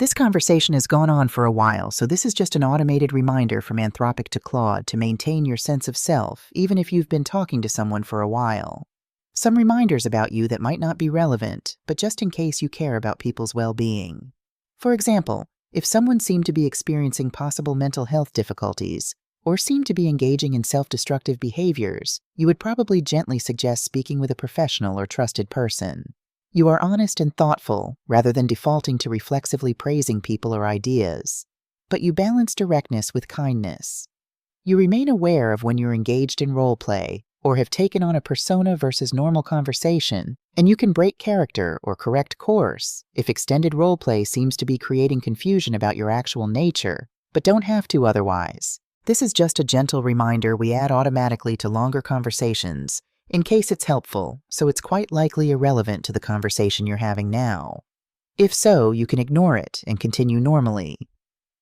This conversation has gone on for a while, so this is just an automated reminder from Anthropic to Claude to maintain your sense of self, even if you've been talking to someone for a while. Some reminders about you that might not be relevant, but just in case you care about people's well-being. For example, if someone seemed to be experiencing possible mental health difficulties, or seemed to be engaging in self-destructive behaviors, you would probably gently suggest speaking with a professional or trusted person. You are honest and thoughtful, rather than defaulting to reflexively praising people or ideas. But you balance directness with kindness. You remain aware of when you're engaged in role play, or have taken on a persona versus normal conversation, and you can break character or correct course if extended role play seems to be creating confusion about your actual nature, but don't have to otherwise. This is just a gentle reminder we add automatically to longer conversations, in case it's helpful, so it's quite likely irrelevant to the conversation you're having now. If so, you can ignore it and continue normally.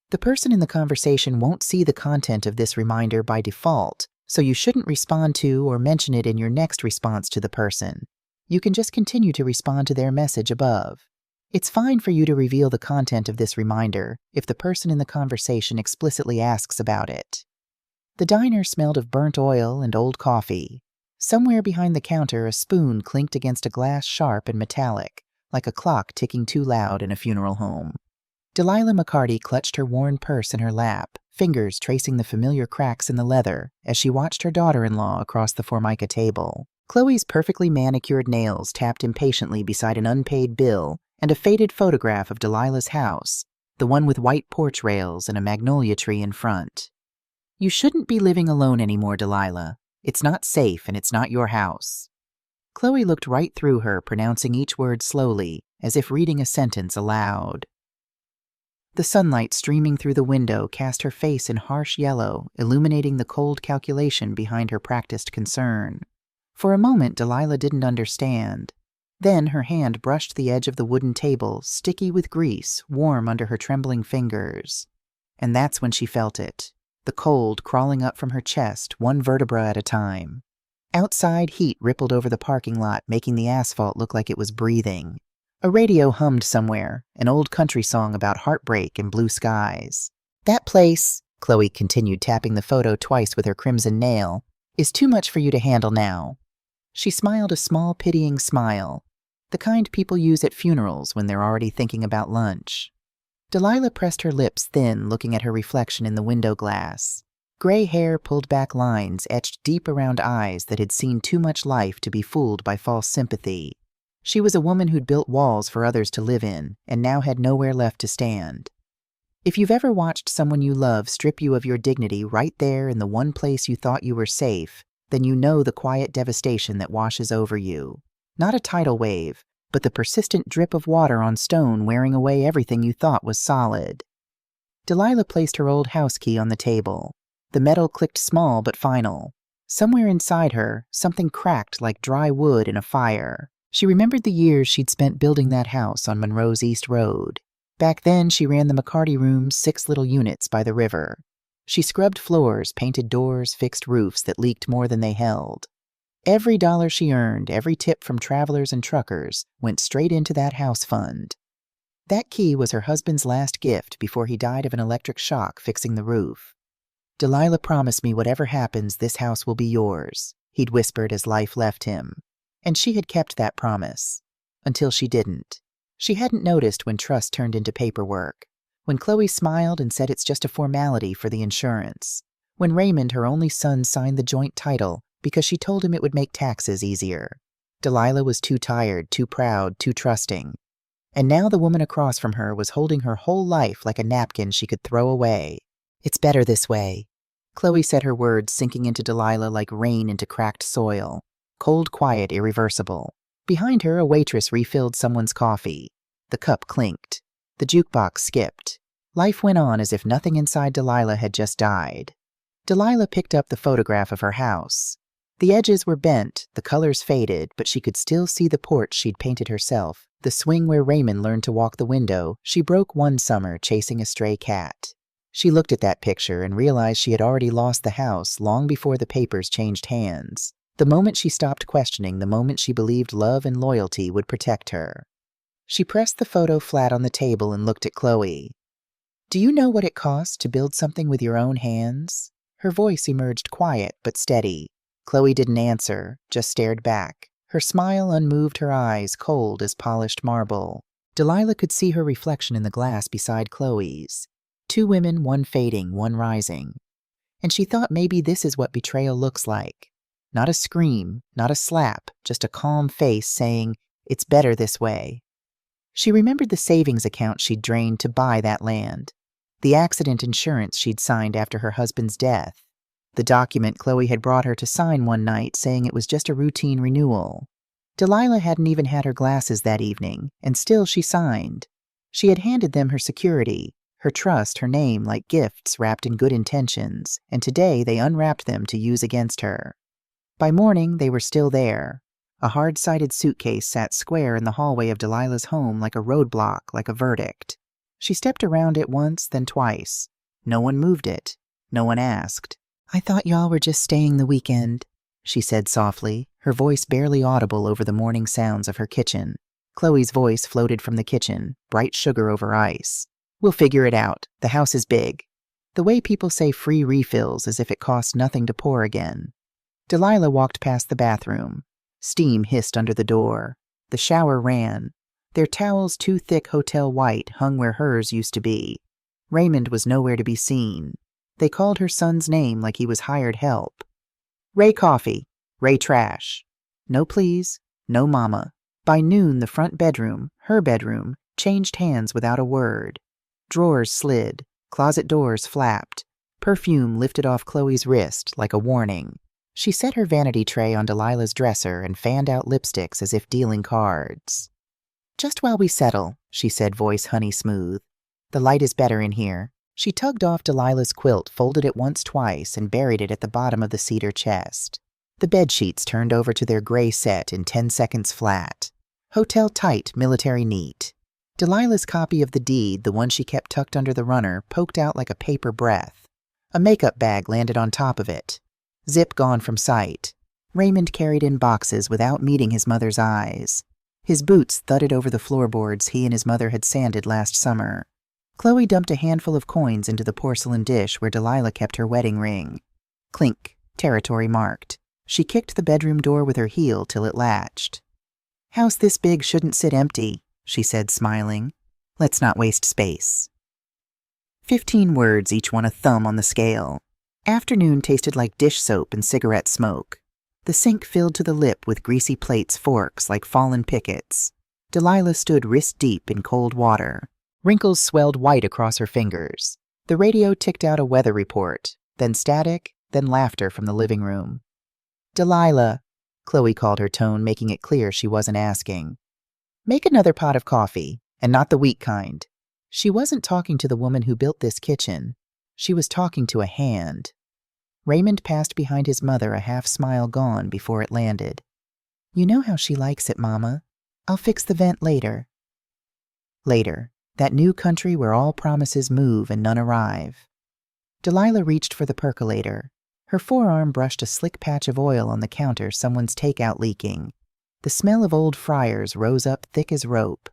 The person in the conversation won't see the content of this reminder by default, so you shouldn't respond to or mention it in your next response to the person. You can just continue to respond to their message above. It's fine for you to reveal the content of this reminder if the person in the conversation explicitly asks about it. The diner smelled of burnt oil and old coffee. Somewhere behind the counter, a spoon clinked against a glass sharp and metallic, like a clock ticking too loud in a funeral home. Delilah McCarty clutched her worn purse in her lap, fingers tracing the familiar cracks in the leather as she watched her daughter-in-law across the Formica table. Chloe's perfectly manicured nails tapped impatiently beside an unpaid bill and a faded photograph of Delilah's house, the one with white porch rails and a magnolia tree in front. "You shouldn't be living alone anymore, Delilah. It's not safe, and it's not your house." Chloe looked right through her, pronouncing each word slowly, as if reading a sentence aloud. The sunlight streaming through the window cast her face in harsh yellow, illuminating the cold calculation behind her practiced concern. For a moment, Delilah didn't understand. Then her hand brushed the edge of the wooden table, sticky with grease, warm under her trembling fingers. And that's when she felt it. The cold crawling up from her chest, one vertebra at a time. Outside, heat rippled over the parking lot, making the asphalt look like it was breathing. A radio hummed somewhere, an old country song about heartbreak and blue skies. "That place," Chloe continued, tapping the photo twice with her crimson nail, "is too much for you to handle now." She smiled a small, pitying smile, the kind people use at funerals when they're already thinking about lunch. Delilah pressed her lips thin, looking at her reflection in the window glass. Gray hair pulled back lines etched deep around eyes that had seen too much life to be fooled by false sympathy. She was a woman who'd built walls for others to live in, and now had nowhere left to stand. If you've ever watched someone you love strip you of your dignity right there in the one place you thought you were safe, then you know the quiet devastation that washes over you. Not a tidal wave, but the persistent drip of water on stone wearing away everything you thought was solid. Delilah placed her old house key on the table. The metal clicked small but final. Somewhere inside her, something cracked like dry wood in a fire. She remembered the years she'd spent building that house on Monroe's East Road. Back then, she ran the McCarty Room's 6 little units by the river. She scrubbed floors, painted doors, fixed roofs that leaked more than they held. Every dollar she earned, every tip from travelers and truckers, went straight into that house fund. That key was her husband's last gift before he died of an electric shock fixing the roof. "Delilah promised me whatever happens, this house will be yours," he'd whispered as life left him. And she had kept that promise. Until she didn't. She hadn't noticed when trust turned into paperwork. When Chloe smiled and said it's just a formality for the insurance. When Raymond, her only son, signed the joint title because she told him it would make taxes easier. Delilah was too tired, too proud, too trusting. And now the woman across from her was holding her whole life like a napkin she could throw away. "It's better this way." Chloe said her words sinking into Delilah like rain into cracked soil. Cold quiet, irreversible. Behind her, a waitress refilled someone's coffee. The cup clinked. The jukebox skipped. Life went on as if nothing inside Delilah had just died. Delilah picked up the photograph of her house. The edges were bent, the colors faded, but she could still see the porch she'd painted herself, the swing where Raymond learned to walk the window she broke one summer chasing a stray cat. She looked at that picture and realized she had already lost the house long before the papers changed hands. The moment she stopped questioning, the moment she believed love and loyalty would protect her. She pressed the photo flat on the table and looked at Chloe. "Do you know what it costs to build something with your own hands?" Her voice emerged quiet but steady. Chloe didn't answer, just stared back. Her smile unmoved, her eyes cold as polished marble. Delilah could see her reflection in the glass beside Chloe's. Two women, one fading, one rising. And she thought maybe this is what betrayal looks like. Not a scream, not a slap, just a calm face saying, "It's better this way." She remembered the savings account she'd drained to buy that land, the accident insurance she'd signed after her husband's death, the document Chloe had brought her to sign one night saying it was just a routine renewal. Delilah hadn't even had her glasses that evening, and still she signed. She had handed them her security, her trust, her name like gifts wrapped in good intentions, and today they unwrapped them to use against her. By morning, they were still there. A hard-sided suitcase sat square in the hallway of Delilah's home like a roadblock, like a verdict. She stepped around it once, then twice. No one moved it. No one asked. "I thought y'all were just staying the weekend," she said softly, her voice barely audible over the morning sounds of her kitchen. Chloe's voice floated from the kitchen, bright sugar over ice. "We'll figure it out. The house is big." The way people say free refills as if it costs nothing to pour again. Delilah walked past the bathroom. Steam hissed under the door. The shower ran. Their towels, too thick hotel white, hung where hers used to be. Raymond was nowhere to be seen. They called her son's name like he was hired help. "Ray coffee. Ray trash." No please. No mama. By noon, the front bedroom, her bedroom, changed hands without a word. Drawers slid. Closet doors flapped. Perfume lifted off Chloe's wrist like a warning. She set her vanity tray on Delilah's dresser and fanned out lipsticks as if dealing cards. "Just while we settle," she said, voice honey smooth. "The light is better in here." She tugged off Delilah's quilt, folded it once twice, and buried it at the bottom of the cedar chest. The bedsheets turned over to their gray set in 10 seconds flat. Hotel tight, military neat. Delilah's copy of the deed, the one she kept tucked under the runner, poked out like a paper breath. A makeup bag landed on top of it. Zip gone from sight. Raymond carried in boxes without meeting his mother's eyes. His boots thudded over the floorboards he and his mother had sanded last summer. Chloe dumped a handful of coins into the porcelain dish where Delilah kept her wedding ring. Clink, territory marked. She kicked the bedroom door with her heel till it latched. "House this big shouldn't sit empty," she said, smiling. "Let's not waste space." 15 words, each one a thumb on the scale. Afternoon tasted like dish soap and cigarette smoke. The sink filled to the lip with greasy plates, forks like fallen pickets. Delilah stood wrist-deep in cold water. Wrinkles swelled white across her fingers. The radio ticked out a weather report, then static, then laughter from the living room. "Delilah," Chloe called her tone, making it clear she wasn't asking. "Make another pot of coffee, and not the weak kind." She wasn't talking to the woman who built this kitchen. She was talking to a hand. Raymond passed behind his mother, a half-smile gone before it landed. "You know how she likes it, Mama. I'll fix the vent later." Later, that new country where all promises move and none arrive. Delilah reached for the percolator. Her forearm brushed a slick patch of oil on the counter, someone's takeout leaking. The smell of old fryers rose up thick as rope.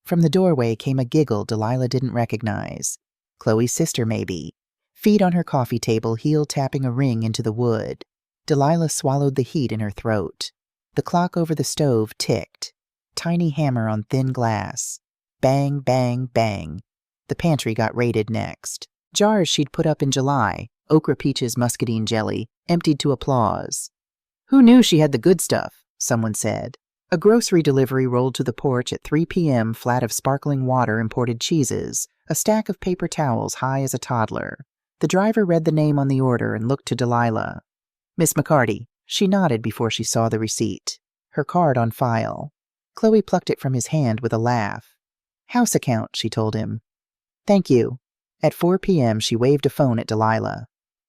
From the doorway came a giggle Delilah didn't recognize. Chloe's sister, maybe. Feet on her coffee table, heel tapping a ring into the wood. Delilah swallowed the heat in her throat. The clock over the stove ticked. Tiny hammer on thin glass. Bang, bang, bang. The pantry got raided next. Jars she'd put up in July, okra peaches muscadine jelly, emptied to applause. "Who knew she had the good stuff?" someone said. A grocery delivery rolled to the porch at 3 p.m., flat of sparkling water, imported cheeses, a stack of paper towels high as a toddler. The driver read the name on the order and looked to Delilah. "Miss McCarty." She nodded before she saw the receipt. Her card on file. Chloe plucked it from his hand with a laugh. "House account," she told him. "Thank you." At 4 p.m., she waved a phone at Delilah.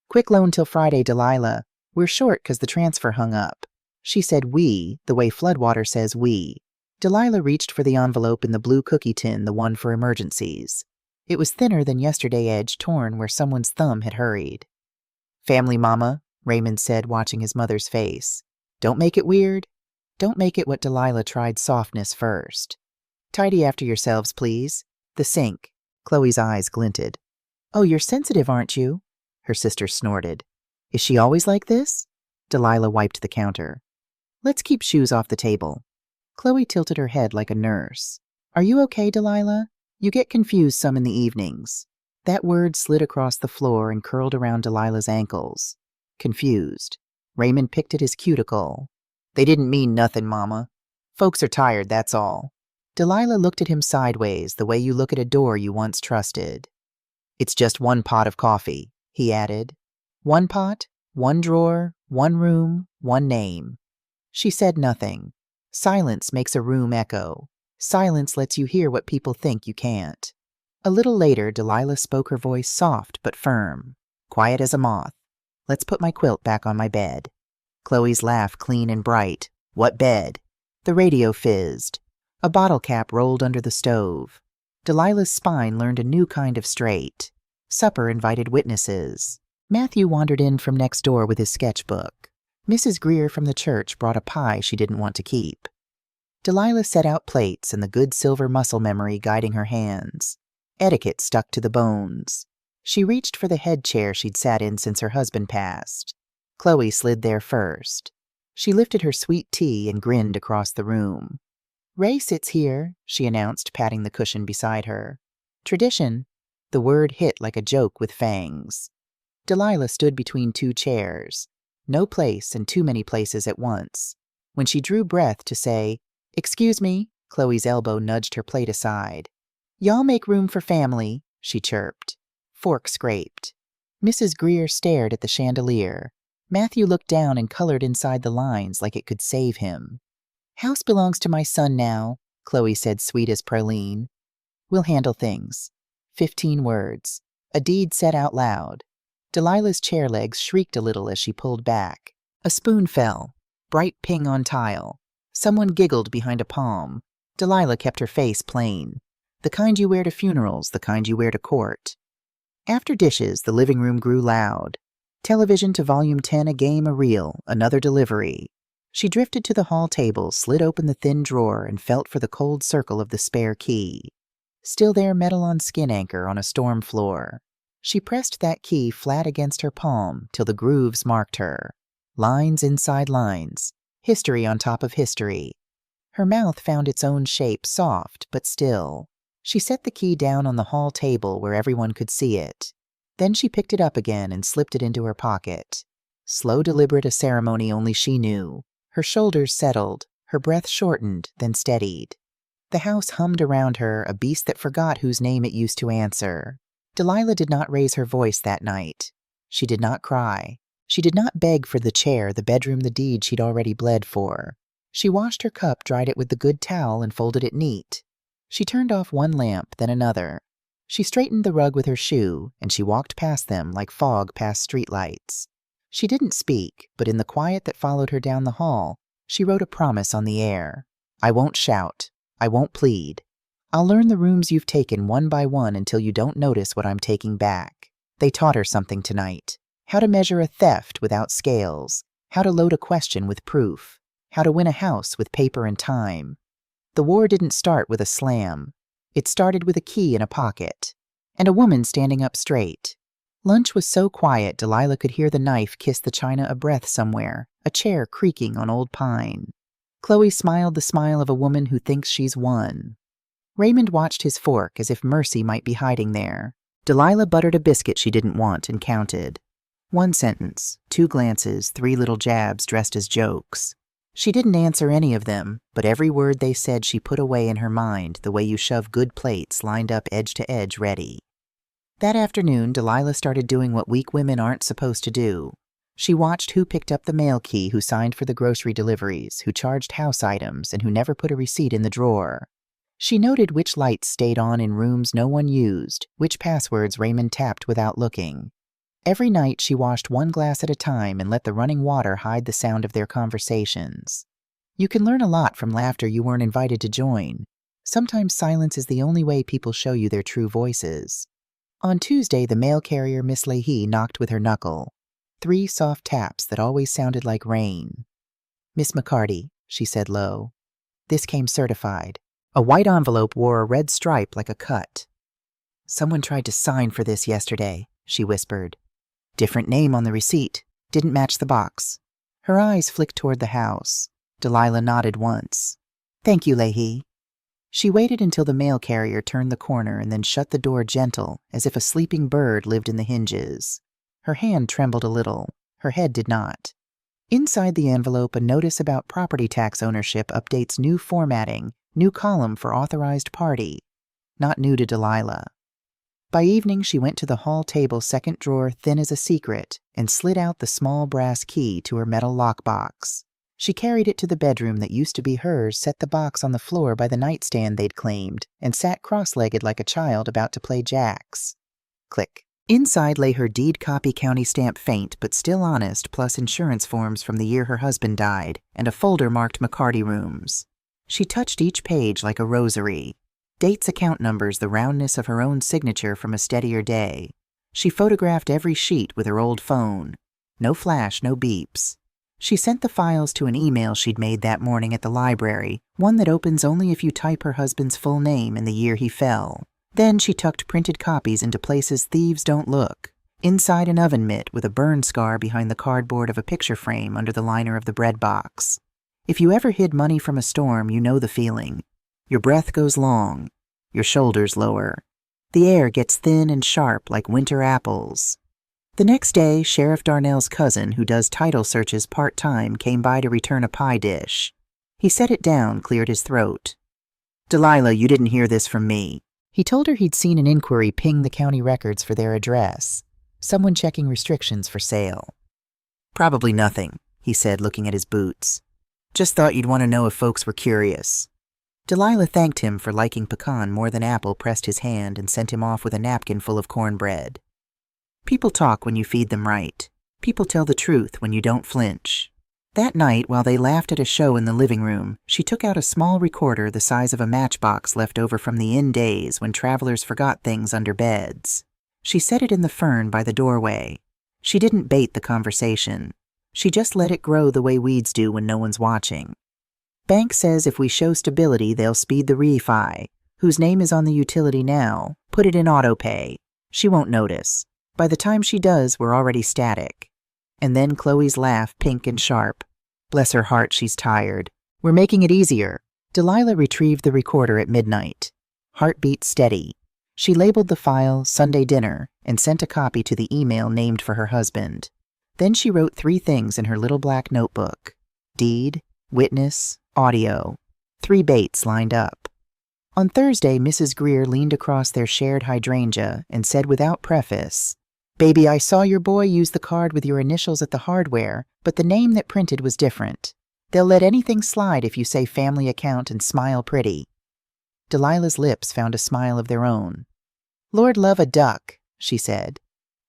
"Quick loan till Friday, Delilah. We're short 'cause the transfer hung up." She said "we," the way Floodwater says "we." Delilah reached for the envelope in the blue cookie tin, the one for emergencies. It was thinner than yesterday, edge torn where someone's thumb had hurried. "Family, Mama," Raymond said, watching his mother's face. "Don't make it weird. Don't make it what Delilah tried softness first." Tidy after yourselves, please. The sink. Chloe's eyes glinted. Oh, you're sensitive, aren't you? Her sister snorted. Is she always like this? Delilah wiped the counter. Let's keep shoes off the table. Chloe tilted her head like a nurse. Are you okay, Delilah? You get confused some in the evenings. That word slid across the floor and curled around Delilah's ankles. Confused. Raymond picked at his cuticle. They didn't mean nothing, Mama. Folks are tired, that's all. Delilah looked at him sideways, the way you look at a door you once trusted. It's just one pot of coffee, he added. One pot, one drawer, one room, one name. She said nothing. Silence makes a room echo. Silence lets you hear what people think you can't. A little later, Delilah spoke, her voice soft but firm, quiet as a moth. Let's put my quilt back on my bed. Chloe's laugh clean and bright. What bed? The radio fizzed. A bottle cap rolled under the stove. Delilah's spine learned a new kind of straight. Supper invited witnesses. Matthew wandered in from next door with his sketchbook. Mrs. Greer from the church brought a pie she didn't want to keep. Delilah set out plates and the good silver muscle memory guiding her hands. Etiquette stuck to the bones. She reached for the head chair she'd sat in since her husband passed. Chloe slid there first. She lifted her sweet tea and grinned across the room. Ray sits here, she announced, patting the cushion beside her. Tradition. The word hit like a joke with fangs. Delilah stood between two chairs. No place and too many places at once. When she drew breath to say, "Excuse me," Chloe's elbow nudged her plate aside. "Y'all make room for family," she chirped. Fork scraped. Mrs. Greer stared at the chandelier. Matthew looked down and colored inside the lines like it could save him. "House belongs to my son now," Chloe said, sweet as praline. "We'll handle things." 15 words. A deed said out loud. Delilah's chair legs shrieked a little as she pulled back. A spoon fell. Bright ping on tile. Someone giggled behind a palm. Delilah kept her face plain. The kind you wear to funerals, the kind you wear to court. After dishes, the living room grew loud. Television to volume 10, a game, a reel, another delivery. She drifted to the hall table, slid open the thin drawer, and felt for the cold circle of the spare key. Still there, metal on skin anchor on a storm floor. She pressed that key flat against her palm till the grooves marked her. Lines inside lines. History on top of history. Her mouth found its own shape, soft but still. She set the key down on the hall table where everyone could see it. Then she picked it up again and slipped it into her pocket. Slow, deliberate, a ceremony only she knew. Her shoulders settled, her breath shortened, then steadied. The house hummed around her, a beast that forgot whose name it used to answer. Delilah did not raise her voice that night. She did not cry. She did not beg for the chair, the bedroom, the deed she'd already bled for. She washed her cup, dried it with the good towel, and folded it neat. She turned off one lamp, then another. She straightened the rug with her shoe, and she walked past them like fog past streetlights. She didn't speak, but in the quiet that followed her down the hall, she wrote a promise on the air. I won't shout. I won't plead. I'll learn the rooms you've taken one by one until you don't notice what I'm taking back. They taught her something tonight. How to measure a theft without scales. How to load a question with proof. How to win a house with paper and time. The war didn't start with a slam. It started with a key in a pocket. And a woman standing up straight. Lunch was so quiet Delilah could hear the knife kiss the china a breath somewhere, a chair creaking on old pine. Chloe smiled the smile of a woman who thinks she's won. Raymond watched his fork as if mercy might be hiding there. Delilah buttered a biscuit she didn't want and counted. 1 sentence, 2 glances, 3 little jabs dressed as jokes. She didn't answer any of them, but every word they said she put away in her mind the way you shove good plates lined up edge to edge ready. That afternoon, Delilah started doing what weak women aren't supposed to do. She watched who picked up the mail key, who signed for the grocery deliveries, who charged house items, and who never put a receipt in the drawer. She noted which lights stayed on in rooms no one used, which passwords Raymond tapped without looking. Every night she washed 1 glass at a time and let the running water hide the sound of their conversations. You can learn a lot from laughter you weren't invited to join. Sometimes silence is the only way people show you their true voices. On Tuesday, the mail carrier Miss Leahy knocked with her knuckle. 3 soft taps that always sounded like rain. "Miss McCarty," she said low. "This came certified. A white envelope wore a red stripe like a cut. "Someone tried to sign for this yesterday," she whispered. "Different name on the receipt. Didn't match the box." Her eyes flicked toward the house. Delilah nodded once. "Thank you, Leahy." She waited until the mail carrier turned the corner and then shut the door gentle, as if a sleeping bird lived in the hinges. Her hand trembled a little. Her head did not. Inside the envelope, a notice about property tax ownership updates new formatting, new column for authorized party. Not new to Delilah. By evening, she went to the hall table's second drawer thin as a secret and slid out the small brass key to her metal lockbox. She carried it to the bedroom that used to be hers, set the box on the floor by the nightstand they'd claimed, and sat cross-legged like a child about to play jacks. Click. Inside lay her deed copy county stamp faint but still honest, plus insurance forms from the year her husband died, and a folder marked McCarty Rooms. She touched each page like a rosary. Dates, account numbers, the roundness of her own signature from a steadier day. She photographed every sheet with her old phone. No flash, no beeps. She sent the files to an email she'd made that morning at the library, one that opens only if you type her husband's full name and the year he fell. Then she tucked printed copies into places thieves don't look. Inside an oven mitt with a burn scar behind the cardboard of a picture frame under the liner of the bread box. If you ever hid money from a storm, you know the feeling. Your breath goes long. Your shoulders lower. The air gets thin and sharp like winter apples. The next day, Sheriff Darnell's cousin, who does title searches part-time, came by to return a pie dish. He set it down, cleared his throat. "Delilah, you didn't hear this from me." He told her he'd seen an inquiry ping the county records for their address. Someone checking restrictions for sale. "Probably nothing," he said, looking at his boots. "Just thought you'd want to know if folks were curious." Delilah thanked him for liking pecan more than apple, pressed his hand, and sent him off with a napkin full of cornbread. People talk when you feed them right. People tell the truth when you don't flinch. That night, while they laughed at a show in the living room, she took out a small recorder the size of a matchbox left over from the inn days when travelers forgot things under beds. She set it in the fern by the doorway. She didn't bait the conversation. She just let it grow the way weeds do when no one's watching. "Bank says if we show stability, they'll speed the refi. Whose name is on the utility now? Put it in autopay. She won't notice. By the time she does, we're already static." And then Chloe's laugh, pink and sharp. "Bless her heart, she's tired. We're making it easier." Delilah retrieved the recorder at midnight. Heartbeat steady. She labeled the file Sunday Dinner and sent a copy to the email named for her husband. Then she wrote 3 things in her little black notebook. Deed, witness, audio. 3 baits lined up. On Thursday, Mrs. Greer leaned across their shared hydrangea and said without preface, "Baby, I saw your boy use the card with your initials at the hardware, but the name that printed was different. They'll let anything slide if you say family account and smile pretty." Delilah's lips found a smile of their own. "Lord love a duck," she said.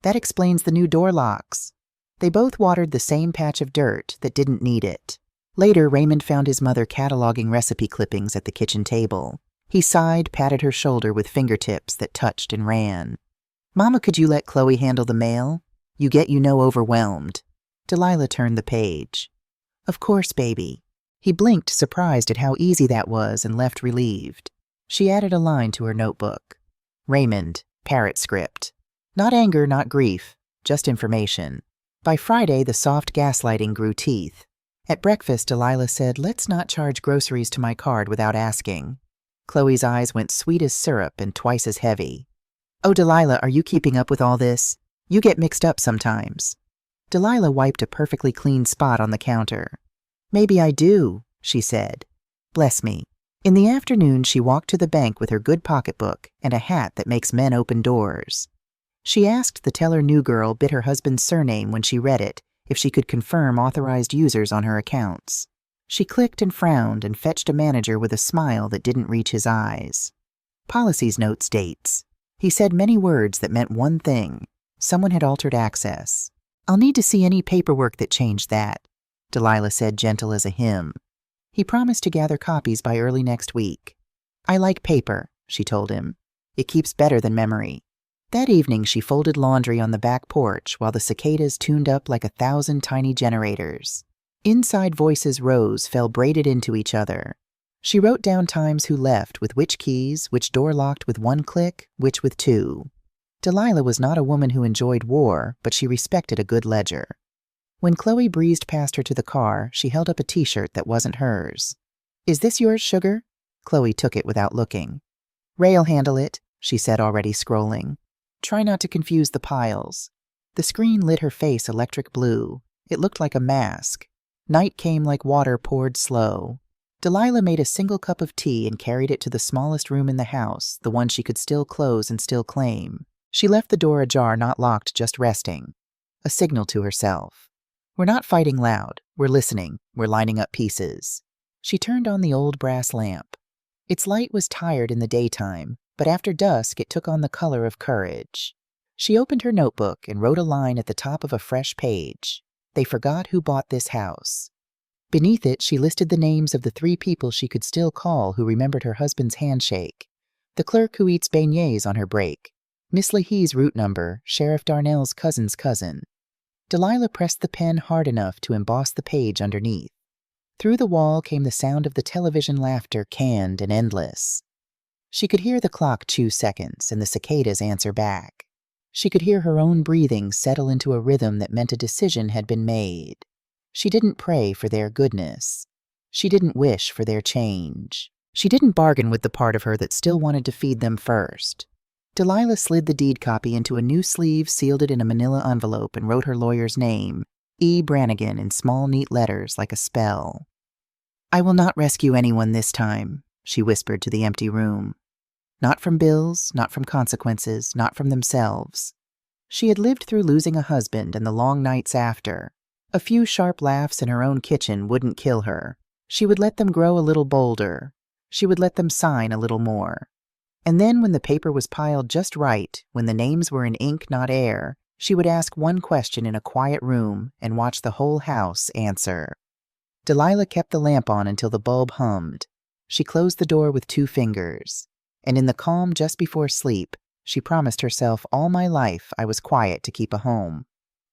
"That explains the new door locks." They both watered the same patch of dirt that didn't need it. Later, Raymond found his mother cataloging recipe clippings at the kitchen table. He sighed, patted her shoulder with fingertips that touched and ran. "Mama, could you let Chloe handle the mail? You get overwhelmed." Delilah turned the page. "Of course, baby." He blinked, surprised at how easy that was, and left relieved. She added a line to her notebook. Raymond, parrot script. Not anger, not grief, just information. By Friday, the soft gaslighting grew teeth. At breakfast, Delilah said, "Let's not charge groceries to my card without asking." Chloe's eyes went sweet as syrup and twice as heavy. "Oh, Delilah, are you keeping up with all this? You get mixed up sometimes." Delilah wiped a perfectly clean spot on the counter. "Maybe I do," she said. "Bless me." In the afternoon, she walked to the bank with her good pocketbook and a hat that makes men open doors. She asked the teller new girl bit her husband's surname when she read it if she could confirm authorized users on her accounts. She clicked and frowned and fetched a manager with a smile that didn't reach his eyes. Policies notes dates. He said many words that meant one thing. Someone had altered access. "I'll need to see any paperwork that changed that," Delilah said, gentle as a hymn. He promised to gather copies by early next week. "I like paper," she told him. "It keeps better than memory." That evening, she folded laundry on the back porch while the cicadas tuned up like 1,000 tiny generators. Inside voices rose, fell braided into each other. She wrote down times who left with which keys, which door locked with 1 click, which with 2. Delilah was not a woman who enjoyed war, but she respected a good ledger. When Chloe breezed past her to the car, she held up a t-shirt that wasn't hers. "Is this yours, sugar?" Chloe took it without looking. "Ray'll handle it," she said, already scrolling. "Try not to confuse the piles." The screen lit her face electric blue. It looked like a mask. Night came like water poured slow. Delilah made a single cup of tea and carried it to the smallest room in the house, the one she could still close and still claim. She left the door ajar, not locked, just resting. A signal to herself. We're not fighting loud. We're listening. We're lining up pieces. She turned on the old brass lamp. Its light was tired in the daytime, but after dusk it took on the color of courage. She opened her notebook and wrote a line at the top of a fresh page. They forgot who bought this house. Beneath it, she listed the names of the 3 people she could still call who remembered her husband's handshake. The clerk who eats beignets on her break. Miss Leahy's route number, Sheriff Darnell's cousin's cousin. Delilah pressed the pen hard enough to emboss the page underneath. Through the wall came the sound of the television laughter, canned and endless. She could hear the clock chew seconds and the cicadas answer back. She could hear her own breathing settle into a rhythm that meant a decision had been made. She didn't pray for their goodness. She didn't wish for their change. She didn't bargain with the part of her that still wanted to feed them first. Delilah slid the deed copy into a new sleeve, sealed it in a manila envelope, and wrote her lawyer's name, E. Brannigan, in small, neat letters like a spell. "I will not rescue anyone this time," she whispered to the empty room. Not from bills, not from consequences, not from themselves. She had lived through losing a husband and the long nights after. A few sharp laughs in her own kitchen wouldn't kill her. She would let them grow a little bolder. She would let them sign a little more. And then when the paper was piled just right, when the names were in ink, not air, she would ask one question in a quiet room and watch the whole house answer. Delilah kept the lamp on until the bulb hummed. She closed the door with 2 fingers. And in the calm just before sleep, she promised herself, all my life I was quiet to keep a home.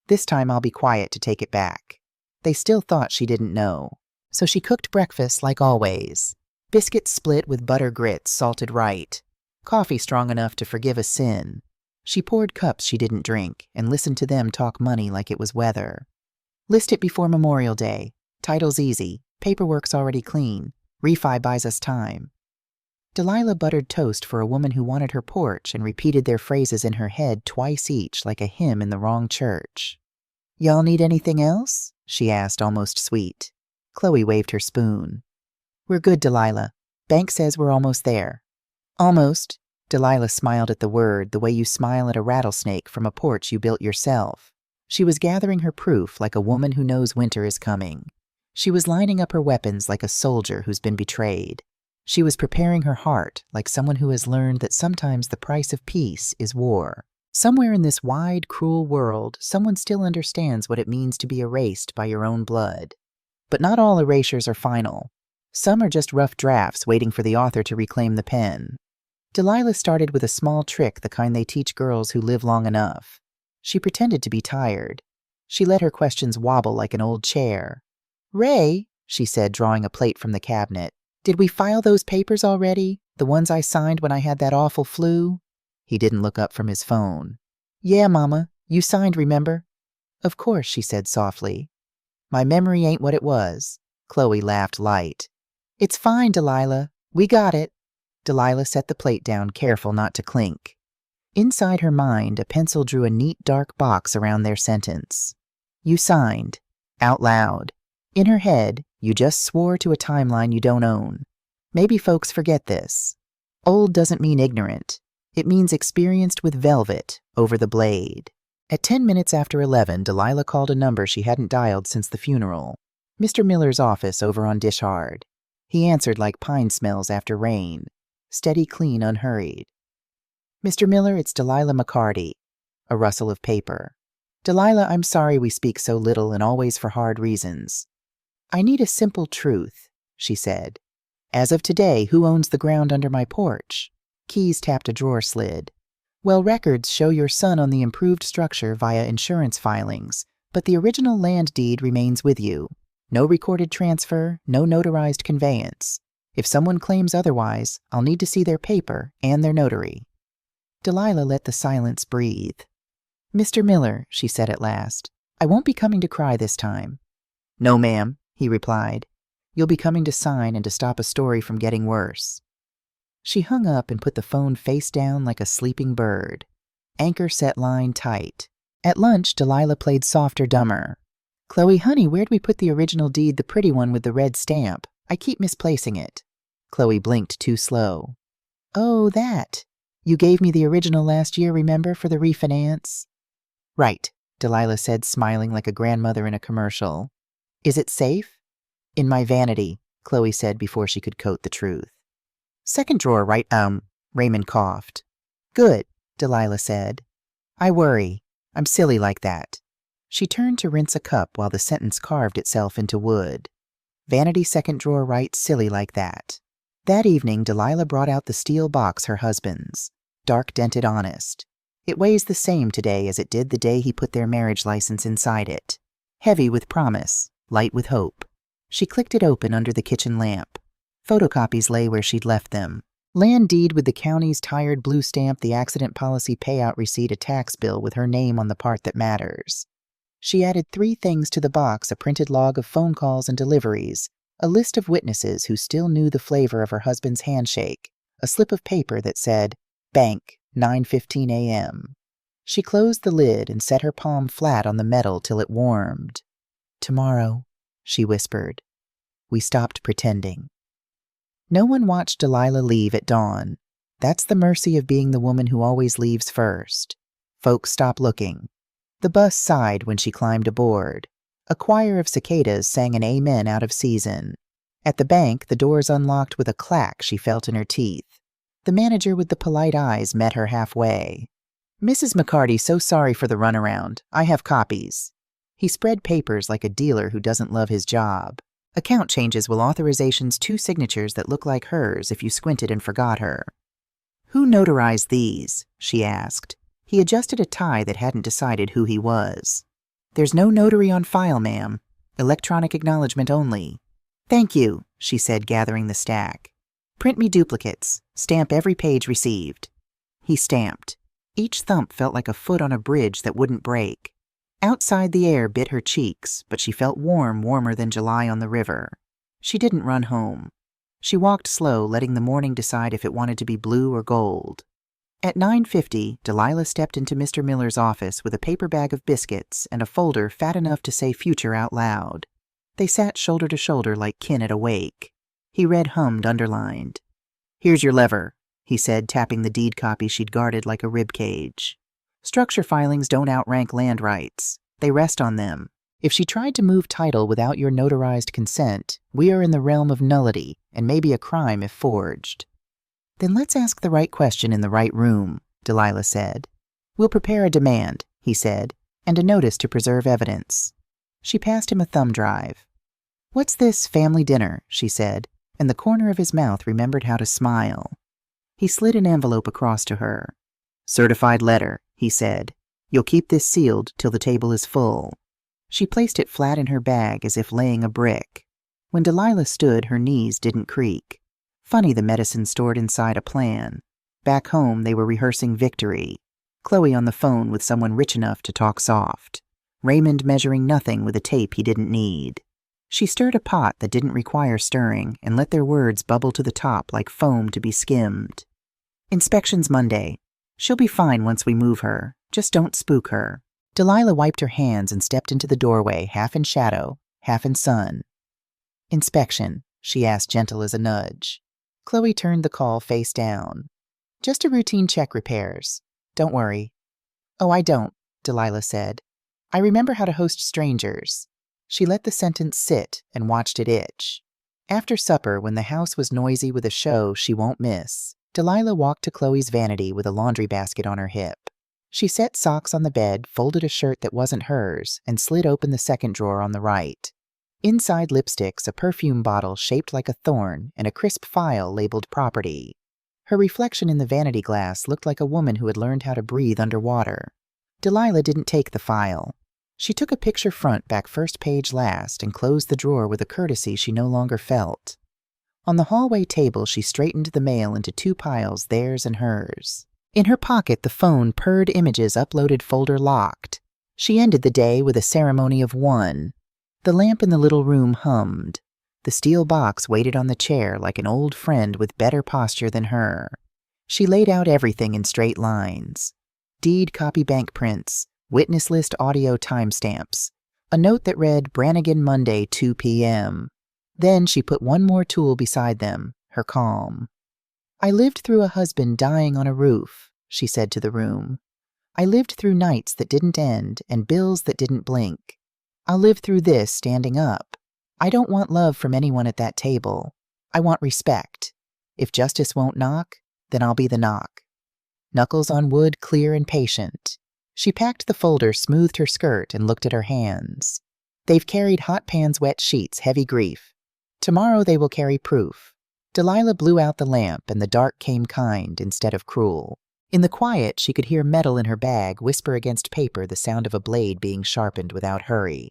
This time I'll be quiet to take it back. They still thought she didn't know. So she cooked breakfast like always. Biscuits split with butter grits salted right. Coffee strong enough to forgive a sin. She poured cups she didn't drink and listened to them talk money like it was weather. List it before Memorial Day. Title's easy. Paperwork's already clean. Refi buys us time. Delilah buttered toast for a woman who wanted her porch and repeated their phrases in her head twice each like a hymn in the wrong church. "Y'all need anything else?" she asked, almost sweet. Chloe waved her spoon. "We're good, Delilah. Bank says we're almost there." "Almost." Delilah smiled at the word the way you smile at a rattlesnake from a porch you built yourself. She was gathering her proof like a woman who knows winter is coming. She was lining up her weapons like a soldier who's been betrayed. She was preparing her heart like someone who has learned that sometimes the price of peace is war. Somewhere in this wide, cruel world, someone still understands what it means to be erased by your own blood. But not all erasures are final. Some are just rough drafts waiting for the author to reclaim the pen. Delilah started with a small trick, the kind they teach girls who live long enough. She pretended to be tired. She let her questions wobble like an old chair. "Ray," she said, drawing a plate from the cabinet, "did we file those papers already? The ones I signed when I had that awful flu?" He didn't look up from his phone. "Yeah, Mama. You signed, remember?" "Of course," she said softly. "My memory ain't what it was." Chloe laughed light. "It's fine, Delilah. We got it." Delilah set the plate down, careful not to clink. Inside her mind, a pencil drew a neat dark box around their sentence. "You signed." Out loud. In her head, "You just swore to a timeline you don't own." Maybe folks forget this. Old doesn't mean ignorant. It means experienced with velvet over the blade. At 10 minutes after 11, Delilah called a number she hadn't dialed since the funeral. Mr. Miller's office over on Dishard. He answered like pine smells after rain. Steady, clean, unhurried. "Mr. Miller, it's Delilah McCarty." A rustle of paper. "Delilah, I'm sorry we speak so little and always for hard reasons. I need a simple truth," she said. "As of today, who owns the ground under my porch?" Keys tapped a drawer slid. "Well, records show your son on the improved structure via insurance filings, but the original land deed remains with you. No recorded transfer, no notarized conveyance. If someone claims otherwise, I'll need to see their paper and their notary." Delilah let the silence breathe. "Mr. Miller," she said at last, "I won't be coming to cry this time." "No, ma'am," he replied. "You'll be coming to sign and to stop a story from getting worse." She hung up and put the phone face down like a sleeping bird. Anchor set line tight. At lunch, Delilah played softer dumber. "Chloe, honey, where'd we put the original deed, the pretty one with the red stamp? I keep misplacing it." Chloe blinked too slow. "Oh, that. You gave me the original last year, remember, for the refinance?" "Right," Delilah said, smiling like a grandmother in a commercial. "Is it safe?" "In my vanity," Chloe said before she could coat the truth. "Second drawer, right?" Raymond coughed. "Good," Delilah said. "I worry. I'm silly like that." She turned to rinse a cup while the sentence carved itself into wood. Vanity, second drawer right, silly like that. That evening, Delilah brought out the steel box, her husband's. Dark dented honest. It weighs the same today as it did the day he put their marriage license inside it. Heavy with promise, light with hope. She clicked it open under the kitchen lamp. Photocopies lay where she'd left them. Land deed with the county's tired blue stamp, the accident policy payout receipt, a tax bill with her name on the part that matters. She added 3 things to the box: a printed log of phone calls and deliveries, a list of witnesses who still knew the flavor of her husband's handshake, a slip of paper that said, "Bank, 9:15 a.m." She closed the lid and set her palm flat on the metal till it warmed. "Tomorrow," she whispered. We stopped pretending. No one watched Delilah leave at dawn. That's the mercy of being the woman who always leaves first. Folks stop looking. The bus sighed when she climbed aboard. A choir of cicadas sang an amen out of season. At the bank, the doors unlocked with a clack she felt in her teeth. The manager with the polite eyes met her halfway. "Mrs. McCarty, so sorry for the runaround. I have copies." He spread papers like a dealer who doesn't love his job. "Account changes will authorizations 2 signatures that look like hers if you squinted and forgot her." "Who notarized these?" she asked. He adjusted a tie that hadn't decided who he was. "There's no notary on file, ma'am. Electronic acknowledgement only." "Thank you," she said, gathering the stack. "Print me duplicates. Stamp every page received." He stamped. Each thump felt like a foot on a bridge that wouldn't break. Outside, the air bit her cheeks, but she felt warm, warmer than July on the river. She didn't run home. She walked slow, letting the morning decide if it wanted to be blue or gold. At 9:50, Delilah stepped into Mr. Miller's office with a paper bag of biscuits and a folder fat enough to say future out loud. They sat shoulder to shoulder like kin at a wake. He read hummed, underlined. "Here's your lever," he said, tapping the deed copy she'd guarded like a rib cage. "Structure filings don't outrank land rights. They rest on them. If she tried to move title without your notarized consent, we are in the realm of nullity and maybe a crime if forged." "Then let's ask the right question in the right room," Delilah said. "We'll prepare a demand," he said, "and a notice to preserve evidence." She passed him a thumb drive. "What's this, family dinner?" she said, and the corner of his mouth remembered how to smile. He slid an envelope across to her. "Certified letter," he said. "You'll keep this sealed till the table is full." She placed it flat in her bag as if laying a brick. When Delilah stood, her knees didn't creak. Funny, the medicine stored inside a plan. Back home, they were rehearsing victory. Chloe on the phone with someone rich enough to talk soft. Raymond measuring nothing with a tape he didn't need. She stirred a pot that didn't require stirring and let their words bubble to the top like foam to be skimmed. "Inspection's Monday. She'll be fine once we move her. Just don't spook her." Delilah wiped her hands and stepped into the doorway, half in shadow, half in sun. "Inspection?" she asked, gentle as a nudge. Chloe turned the call face down. "Just a routine check, repairs. Don't worry." "Oh, I don't," Delilah said. "I remember how to host strangers." She let the sentence sit and watched it itch. After supper, when the house was noisy with a show she won't miss, Delilah walked to Chloe's vanity with a laundry basket on her hip. She set socks on the bed, folded a shirt that wasn't hers, and slid open the second drawer on the right. Inside lipsticks, a perfume bottle shaped like a thorn, and a crisp file labeled property. Her reflection in the vanity glass looked like a woman who had learned how to breathe underwater. Delilah didn't take the file. She took a picture front, back first page last, and closed the drawer with a courtesy she no longer felt. On the hallway table, she straightened the mail into 2 piles, theirs and hers. In her pocket, the phone purred images uploaded folder locked. She ended the day with a ceremony of 1. The lamp in the little room hummed. The steel box waited on the chair like an old friend with better posture than her. She laid out everything in straight lines. Deed copy bank prints, witness list audio timestamps, a note that read Brannigan Monday 2 p.m. Then she put one more tool beside them, her calm. I lived through a husband dying on a roof, she said to the room. I lived through nights that didn't end and bills that didn't blink. I'll live through this standing up. I don't want love from anyone at that table. I want respect. If justice won't knock, then I'll be the knock. Knuckles on wood, clear and patient. She packed the folder, smoothed her skirt, and looked at her hands. They've carried hot pans, wet sheets, heavy grief. Tomorrow they will carry proof. Delilah blew out the lamp, and the dark came kind instead of cruel. In the quiet, she could hear metal in her bag whisper against paper the sound of a blade being sharpened without hurry.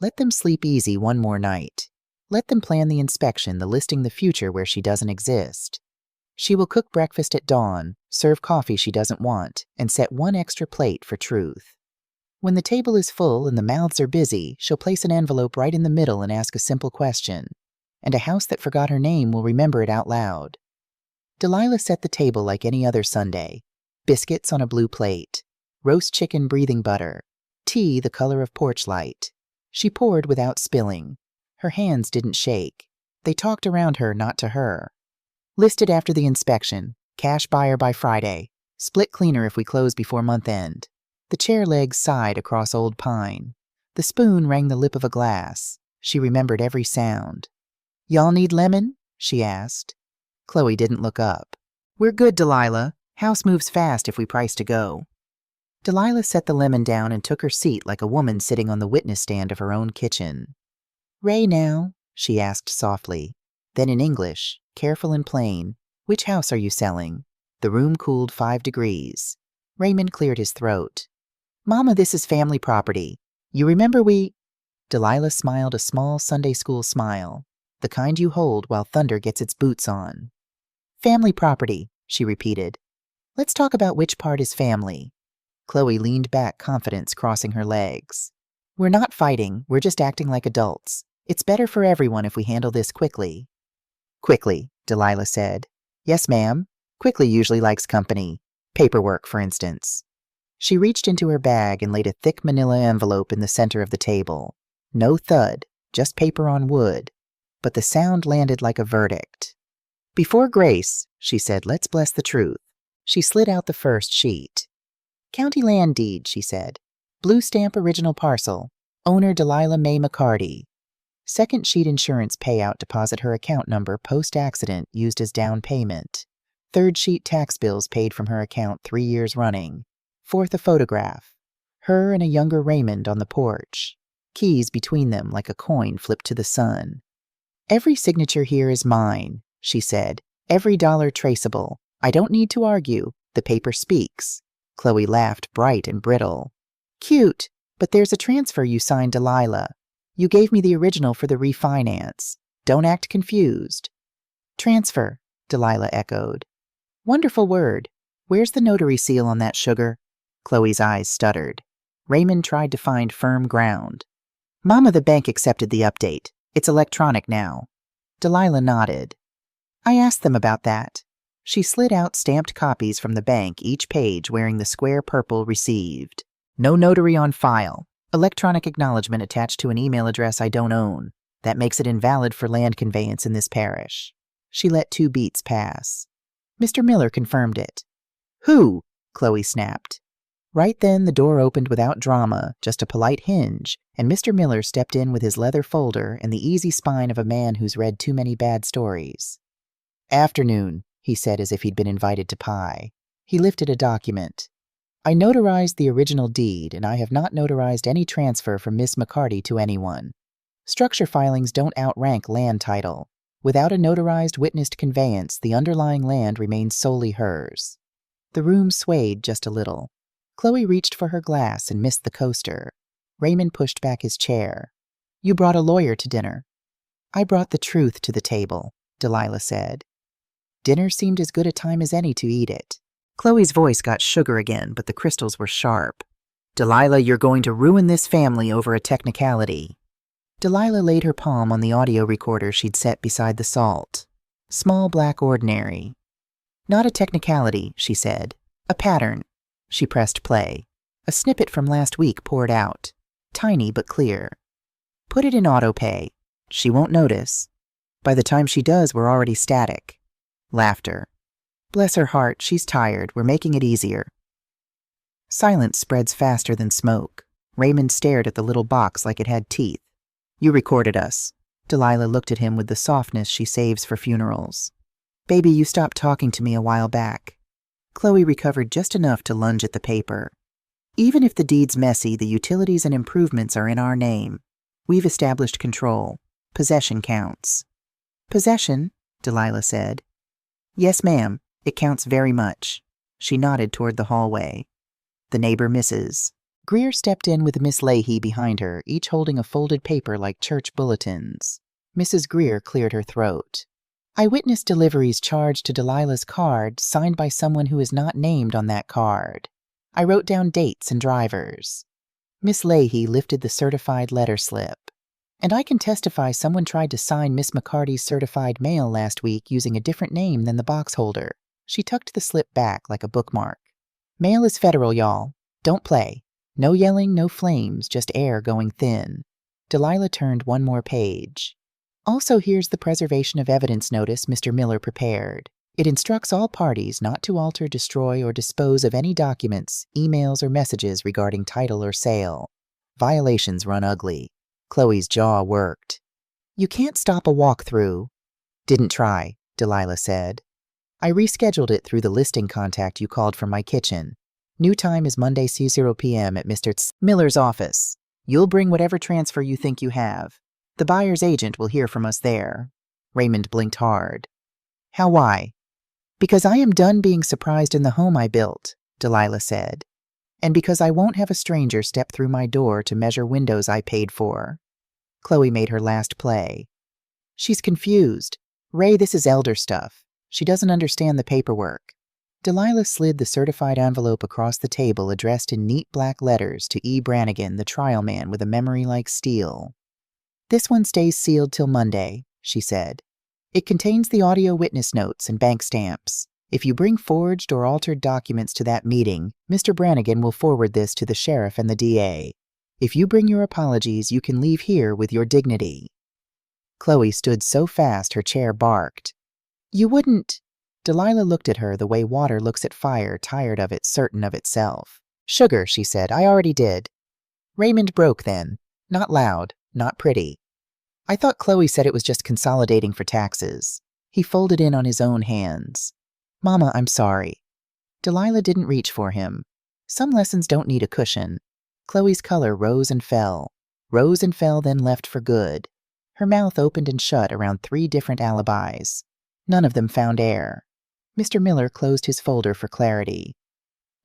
Let them sleep easy one more night. Let them plan the inspection, the listing the future where she doesn't exist. She will cook breakfast at dawn, serve coffee she doesn't want, and set 1 extra plate for truth. When the table is full and the mouths are busy, she'll place an envelope right in the middle and ask a simple question. And a house that forgot her name will remember it out loud. Delilah set the table like any other Sunday. Biscuits on a blue plate, roast chicken breathing butter, tea the color of porch light. She poured without spilling. Her hands didn't shake. They talked around her, not to her. Listed after the inspection. Cash buyer by Friday. Split cleaner if we close before month end. The chair legs sighed across old pine. The spoon rang the lip of a glass. She remembered every sound. Y'all need lemon? She asked. Chloe didn't look up. We're good, Delilah. House moves fast if we price to go. Delilah set the lemon down and took her seat like a woman sitting on the witness stand of her own kitchen. Ray now, she asked softly. Then in English, careful and plain, which house are you selling? The room cooled 5 degrees. Raymond cleared his throat. Mama, this is family property. You remember we... Delilah smiled a small Sunday school smile, the kind you hold while thunder gets its boots on. Family property, she repeated. Let's talk about which part is family. Chloe leaned back, confidence crossing her legs. We're not fighting, we're just acting like adults. It's better for everyone if we handle this quickly. Quickly, Delilah said. Yes, ma'am. Quickly usually likes company. Paperwork, for instance. She reached into her bag and laid a thick manila envelope in the center of the table. No thud, just paper on wood. But the sound landed like a verdict. Before grace, she said, let's bless the truth. She slid out the first sheet. County land deed, she said. Blue stamp original parcel. Owner Delilah May McCarty. Second sheet insurance payout deposit her account number post-accident used as down payment. Third sheet tax bills paid from her account 3 years running. Fourth a photograph. Her and a younger Raymond on the porch. Keys between them like a coin flipped to the sun. Every signature here is mine, she said. Every dollar traceable. I don't need to argue. The paper speaks. Chloe laughed, bright and brittle. Cute, but there's a transfer you signed, Delilah. You gave me the original for the refinance. Don't act confused. Transfer, Delilah echoed. Wonderful word. Where's the notary seal on that, sugar? Chloe's eyes stuttered. Raymond tried to find firm ground. Mama, the bank accepted the update. It's electronic now. Delilah nodded. I asked them about that. She slid out stamped copies from the bank, each page wearing the square purple received. No notary on file. Electronic acknowledgement attached to an email address I don't own. That makes it invalid for land conveyance in this parish. She let 2 beats pass. Mr. Miller confirmed it. Who? Chloe snapped. Right then the door opened without drama, just a polite hinge, and Mr. Miller stepped in with his leather folder and the easy spine of a man who's read too many bad stories. Afternoon, he said as if he'd been invited to pie. He lifted a document. I notarized the original deed, and I have not notarized any transfer from Miss McCarty to anyone. Structure filings don't outrank land title. Without a notarized witnessed conveyance, the underlying land remains solely hers. The room swayed just a little. Chloe reached for her glass and missed the coaster. Raymond pushed back his chair. You brought a lawyer to dinner. I brought the truth to the table. Delilah said. Dinner seemed as good a time as any to eat it. Chloe's voice got sugar again, but the crystals were sharp. Delilah, you're going to ruin this family over a technicality. Delilah laid her palm on the audio recorder she'd set beside the salt. Small black ordinary. Not a technicality, she said. A pattern. She pressed play. A snippet from last week poured out. Tiny but clear. Put it in autopay. She won't notice. By the time she does, we're already static. Laughter. Bless her heart, she's tired. We're making it easier. Silence spreads faster than smoke. Raymond stared at the little box like it had teeth. You recorded us. Delilah looked at him with the softness she saves for funerals. Baby, you stopped talking to me a while back. Chloe recovered just enough to lunge at the paper. Even if the deed's messy, the utilities and improvements are in our name. We've established control. Possession counts. Possession? Delilah said. Yes, ma'am. It counts very much. She nodded toward the hallway. The neighbor misses. Greer stepped in with Miss Leahy behind her, each holding a folded paper like church bulletins. Mrs. Greer cleared her throat. Eyewitness deliveries charged to Delilah's card, signed by someone who is not named on that card. I wrote down dates and drivers. Miss Leahy lifted the certified letter slip. And I can testify someone tried to sign Miss McCarty's certified mail last week using a different name than the box holder. She tucked the slip back like a bookmark. Mail is federal, y'all. Don't play. No yelling, no flames, just air going thin. Delilah turned one more page. Also, here's the preservation of evidence notice Mr. Miller prepared. It instructs all parties not to alter, destroy, or dispose of any documents, emails, or messages regarding title or sale. Violations run ugly. Chloe's jaw worked. You can't stop a walkthrough. Didn't try, Delilah said. I rescheduled it through the listing contact you called from my kitchen. New time is Monday 0 p.m. at Mr. Miller's office. You'll bring whatever transfer you think you have. The buyer's agent will hear from us there. Raymond blinked hard. How why? Because I am done being surprised in the home I built, Delilah said. And because I won't have a stranger step through my door to measure windows I paid for. Chloe made her last play. She's confused. Ray, this is elder stuff. She doesn't understand the paperwork. Delilah slid the certified envelope across the table addressed in neat black letters to E. Brannigan, the trial man with a memory like steel. This one stays sealed till Monday, she said. It contains the audio witness notes and bank stamps. If you bring forged or altered documents to that meeting, Mr. Brannigan will forward this to the sheriff and the DA. If you bring your apologies, you can leave here with your dignity. Chloe stood so fast her chair barked. You wouldn't... Delilah looked at her the way water looks at fire, tired of it, certain of itself. Sugar, she said, I already did. Raymond broke then. Not loud, not pretty. I thought Chloe said it was just consolidating for taxes. He folded in on his own hands. Mama, I'm sorry. Delilah didn't reach for him. Some lessons don't need a cushion. Chloe's color rose and fell, then left for good. Her mouth opened and shut around 3 different alibis. None of them found air. Mr. Miller closed his folder for clarity.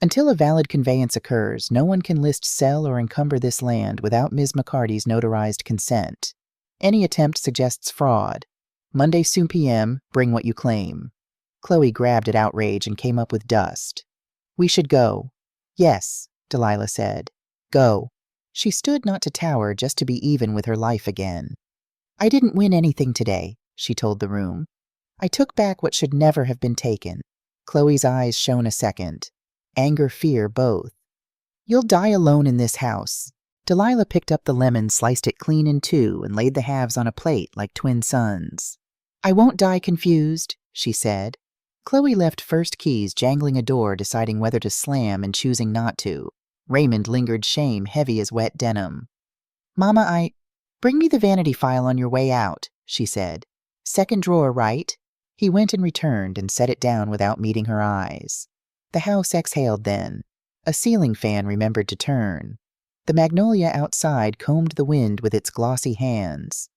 Until a valid conveyance occurs, no one can list, sell, or encumber this land without Ms. McCarty's notarized consent. Any attempt suggests fraud. Monday 2 p.m., bring what you claim. Chloe grabbed at outrage and came up with dust. We should go. Yes, Delilah said. Go. She stood not to tower, just to be even with her life again. I didn't win anything today, she told the room. I took back what should never have been taken. Chloe's eyes shone a second. Anger, fear, both. You'll die alone in this house. Delilah picked up the lemon, sliced it clean in 2, and laid the halves on a plate like twin sons. I won't die confused, she said. Chloe left first keys jangling a door, deciding whether to slam and choosing not to. Raymond lingered, shame heavy as wet denim. Mama, Bring me the vanity file on your way out, she said. Second drawer, right? He went and returned and set it down without meeting her eyes. The house exhaled then. A ceiling fan remembered to turn. The magnolia outside combed the wind with its glossy hands.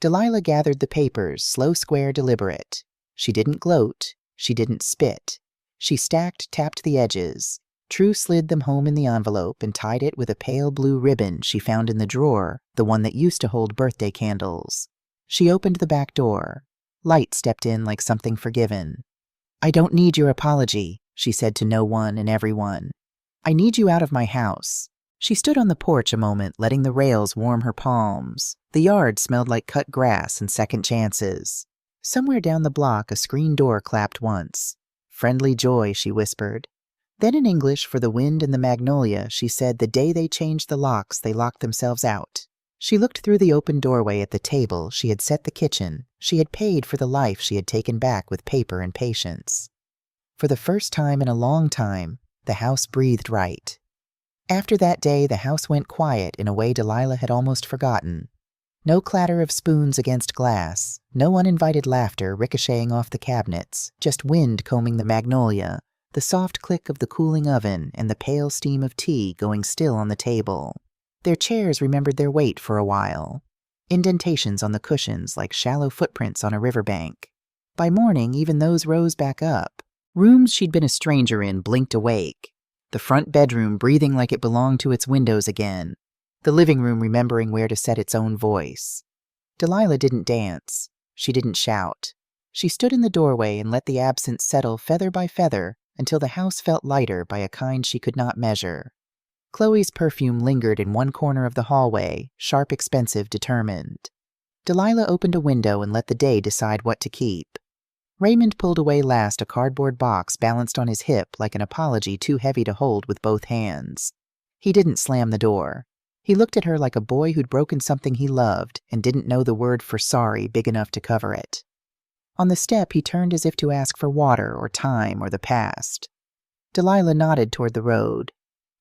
Delilah gathered the papers, slow, square, deliberate. She didn't gloat. She didn't spit. She stacked, tapped the edges. True slid them home in the envelope and tied it with a pale blue ribbon she found in the drawer, the one that used to hold birthday candles. She opened the back door. Light stepped in like something forgiven. "I don't need your apology," she said to no one and everyone. "I need you out of my house." She stood on the porch a moment, letting the rails warm her palms. The yard smelled like cut grass and second chances. Somewhere down the block, a screen door clapped once. "Friendly joy," she whispered. Then in English, for the wind and the magnolia, she said the day they changed the locks, they locked themselves out. She looked through the open doorway at the table. She had set the kitchen. She had paid for the life she had taken back with paper and patience. For the first time in a long time, the house breathed right. After that day, the house went quiet in a way Delilah had almost forgotten. No clatter of spoons against glass, no uninvited laughter ricocheting off the cabinets, just wind combing the magnolia, the soft click of the cooling oven, and the pale steam of tea going still on the table. Their chairs remembered their weight for a while. Indentations on the cushions like shallow footprints on a riverbank. By morning, even those rose back up. Rooms she'd been a stranger in blinked awake. The front bedroom breathing like it belonged to its windows again. The living room remembering where to set its own voice. Delilah didn't dance. She didn't shout. She stood in the doorway and let the absence settle feather by feather until the house felt lighter by a kind she could not measure. Chloe's perfume lingered in one corner of the hallway, sharp, expensive, determined. Delilah opened a window and let the day decide what to keep. Raymond pulled away last a cardboard box balanced on his hip like an apology too heavy to hold with both hands. He didn't slam the door. He looked at her like a boy who'd broken something he loved and didn't know the word for sorry big enough to cover it. On the step, he turned as if to ask for water or time or the past. Delilah nodded toward the road.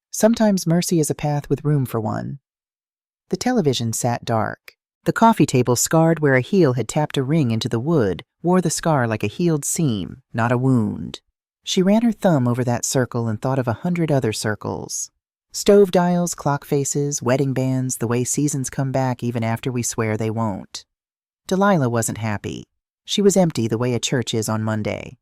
Sometimes mercy is a path with room for one. The television sat dark. The coffee table, scarred where a heel had tapped a ring into the wood, wore the scar like a healed seam, not a wound. She ran her thumb over that circle and thought of 100 other circles. Stove dials, clock faces, wedding bands, the way seasons come back even after we swear they won't. Delilah wasn't happy. She was empty the way a church is on Monday.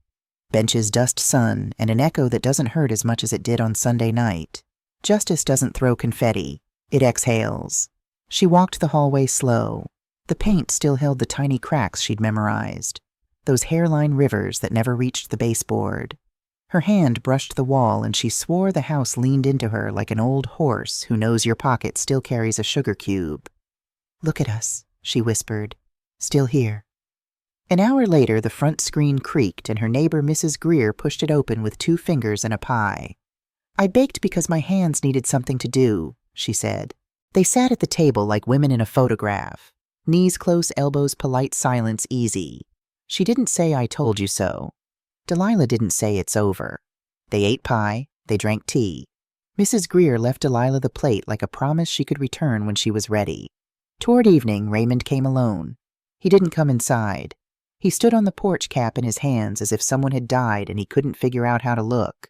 Benches dust sun and an echo that doesn't hurt as much as it did on Sunday night. Justice doesn't throw confetti. It exhales. She walked the hallway slow. The paint still held the tiny cracks she'd memorized. Those hairline rivers that never reached the baseboard. Her hand brushed the wall and she swore the house leaned into her like an old horse who knows your pocket still carries a sugar cube. "Look at us," she whispered. "Still here." An hour later, the front screen creaked and her neighbor Mrs. Greer pushed it open with 2 fingers and a pie. "I baked because my hands needed something to do," she said. They sat at the table like women in a photograph. Knees close, elbows polite, silence easy. She didn't say "I told you so." Delilah didn't say "it's over." They ate pie. They drank tea. Mrs. Greer left Delilah the plate like a promise she could return when she was ready. Toward evening, Raymond came alone. He didn't come inside. He stood on the porch, cap in his hands, as if someone had died and he couldn't figure out how to look.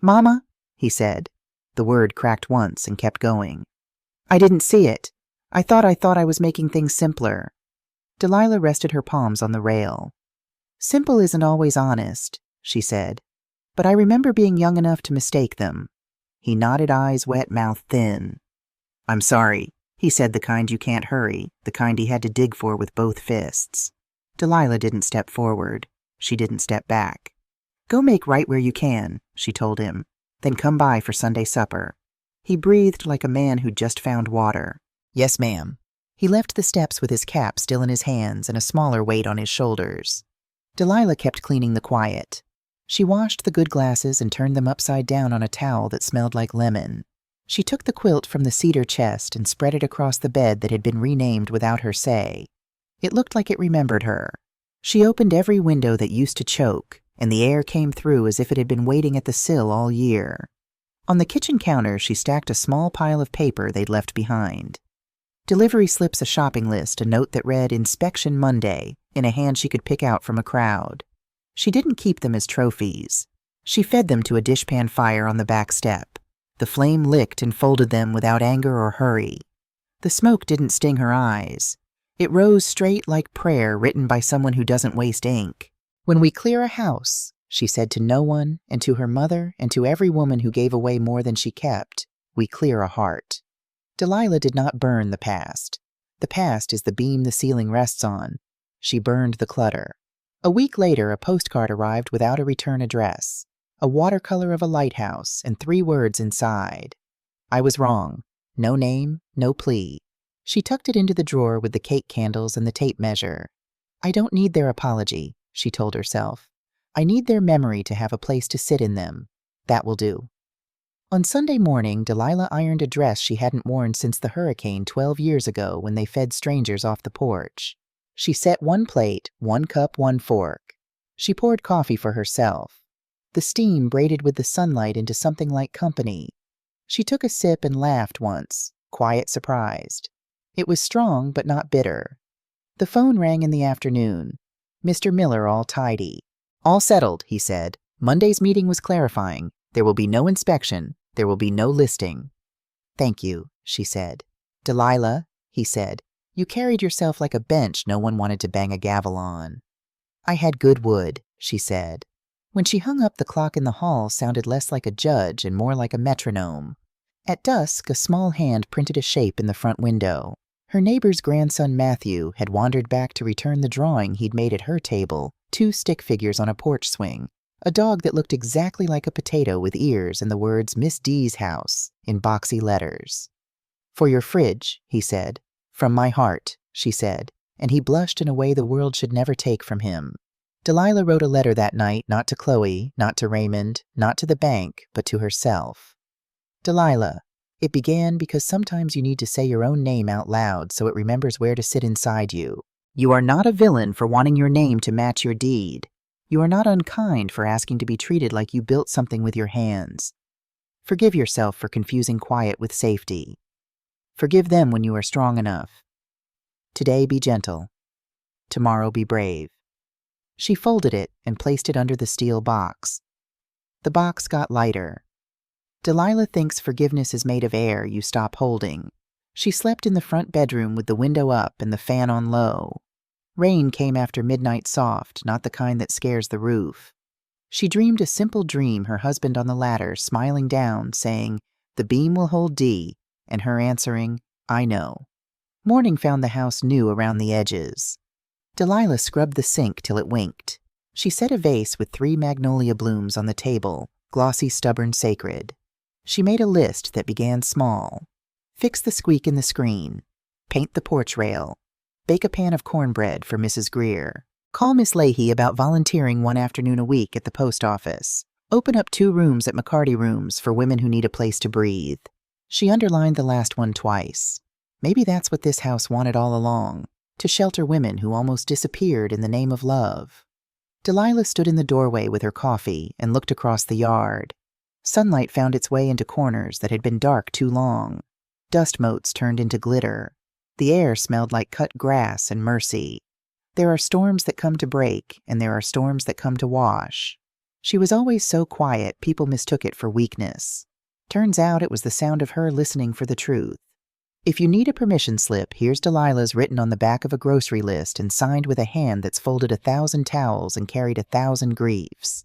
"Mama," he said. The word cracked once and kept going. "I didn't see it. I thought I was making things simpler." Delilah rested her palms on the rail. "Simple isn't always honest," she said. "But I remember being young enough to mistake them." He nodded, eyes wet, mouth thin. "I'm sorry," he said, the kind you can't hurry, the kind he had to dig for with both fists. Delilah didn't step forward. She didn't step back. "Go make right where you can," she told him. "Then come by for Sunday supper." He breathed like a man who'd just found water. "Yes, ma'am." He left the steps with his cap still in his hands and a smaller weight on his shoulders. Delilah kept cleaning the quiet. She washed the good glasses and turned them upside down on a towel that smelled like lemon. She took the quilt from the cedar chest and spread it across the bed that had been renamed without her say. It looked like it remembered her. She opened every window that used to choke, and the air came through as if it had been waiting at the sill all year. On the kitchen counter, she stacked a small pile of paper they'd left behind. Delivery slips, a shopping list, a note that read "Inspection Monday," in a hand she could pick out from a crowd. She didn't keep them as trophies. She fed them to a dishpan fire on the back step. The flame licked and folded them without anger or hurry. The smoke didn't sting her eyes. It rose straight like prayer written by someone who doesn't waste ink. "When we clear a house," she said to no one, and to her mother, and to every woman who gave away more than she kept, "we clear a heart." Delilah did not burn the past. The past is the beam the ceiling rests on. She burned the clutter. A week later, a postcard arrived without a return address, a watercolor of a lighthouse, and 3 words inside. I was wrong. No name, no plea. She tucked it into the drawer with the cake candles and the tape measure. I don't need their apology, she told herself. I need their memory to have a place to sit in them. That will do. On Sunday morning, Delilah ironed a dress she hadn't worn since the hurricane 12 years ago when they fed strangers off the porch. She set 1 plate, 1 cup, 1 fork. She poured coffee for herself. The steam braided with the sunlight into something like company. She took a sip and laughed once, quiet surprised. It was strong but not bitter. The phone rang in the afternoon. Mr. Miller, all tidy. All settled, he said. Monday's meeting was clarifying. There will be no inspection. There will be no listing. Thank you, she said. Delilah, he said, you carried yourself like a bench no one wanted to bang a gavel on. I had good wood, she said. When she hung up, the clock in the hall sounded less like a judge and more like a metronome. At dusk, a small hand printed a shape in the front window. Her neighbor's grandson Matthew had wandered back to return the drawing he'd made at her table, 2 stick figures on a porch swing, a dog that looked exactly like a potato with ears and the words Miss D's house in boxy letters. For your fridge, he said. From my heart, she said, and he blushed in a way the world should never take from him. Delilah wrote a letter that night, not to Chloe, not to Raymond, not to the bank, but to herself. Delilah, it began because sometimes you need to say your own name out loud so it remembers where to sit inside you. You are not a villain for wanting your name to match your deed. You are not unkind for asking to be treated like you built something with your hands. Forgive yourself for confusing quiet with safety. Forgive them when you are strong enough. Today be gentle. Tomorrow be brave. She folded it and placed it under the steel box. The box got lighter. Delilah thinks forgiveness is made of air you stop holding. She slept in the front bedroom with the window up and the fan on low. Rain came after midnight soft, not the kind that scares the roof. She dreamed a simple dream, her husband on the ladder, smiling down, saying, "The beam will hold D," and her answering, "I know." Morning found the house new around the edges. Delilah scrubbed the sink till it winked. She set a vase with 3 magnolia blooms on the table, glossy, stubborn, sacred. She made a list that began small. Fix the squeak in the screen. Paint the porch rail. Bake a pan of cornbread for Mrs. Greer. Call Miss Leahy about volunteering 1 afternoon a week at the post office. Open up 2 rooms at McCarty Rooms for women who need a place to breathe. She underlined the last one twice. Maybe that's what this house wanted all along, to shelter women who almost disappeared in the name of love. Delilah stood in the doorway with her coffee and looked across the yard. Sunlight found its way into corners that had been dark too long. Dust motes turned into glitter. The air smelled like cut grass and mercy. There are storms that come to break, and there are storms that come to wash. She was always so quiet, people mistook it for weakness. Turns out it was the sound of her listening for the truth. If you need a permission slip, here's Delilah's written on the back of a grocery list and signed with a hand that's folded 1,000 towels and carried 1,000 griefs.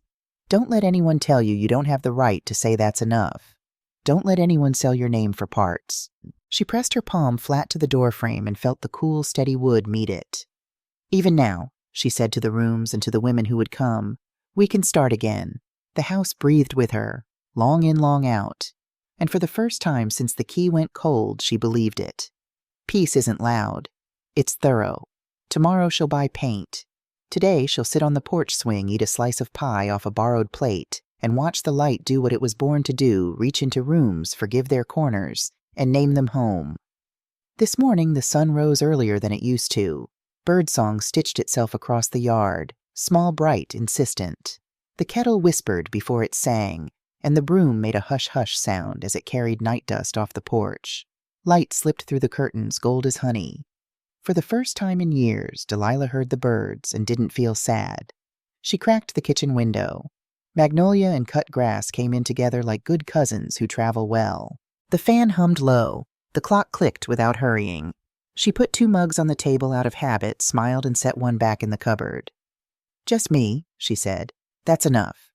Don't let anyone tell you you don't have the right to say that's enough. Don't let anyone sell your name for parts. She pressed her palm flat to the doorframe and felt the cool, steady wood meet it. Even now, she said to the rooms and to the women who would come, we can start again. The house breathed with her, long in, long out. And for the first time since the key went cold, she believed it. Peace isn't loud. It's thorough. Tomorrow she'll buy paint. Today she'll sit on the porch swing, eat a slice of pie off a borrowed plate, and watch the light do what it was born to do, reach into rooms, forgive their corners, and name them home. This morning the sun rose earlier than it used to. Birdsong stitched itself across the yard, small, bright, insistent. The kettle whispered before it sang, and the broom made a hush-hush sound as it carried night dust off the porch. Light slipped through the curtains, gold as honey. For the first time in years, Delilah heard the birds and didn't feel sad. She cracked the kitchen window. Magnolia and cut grass came in together like good cousins who travel well. The fan hummed low. The clock clicked without hurrying. She put 2 mugs on the table out of habit, smiled and set one back in the cupboard. Just me, she said. That's enough.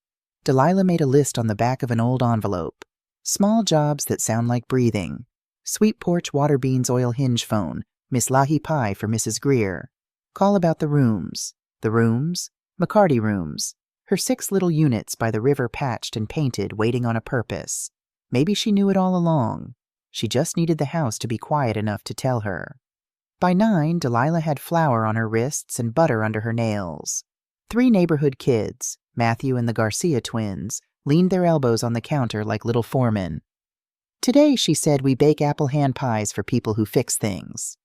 Delilah made a list on the back of an old envelope. Small jobs that sound like breathing. Sweet porch water beans oil hinge phone. Miss Leahy pie for Mrs. Greer. Call about the rooms. The rooms? McCarty rooms. Her 6 little units by the river patched and painted, waiting on a purpose. Maybe she knew it all along. She just needed the house to be quiet enough to tell her. By 9, Delilah had flour on her wrists and butter under her nails. 3 neighborhood kids, Matthew and the Garcia twins, leaned their elbows on the counter like little foremen. Today, she said, we bake apple hand pies for people who fix things.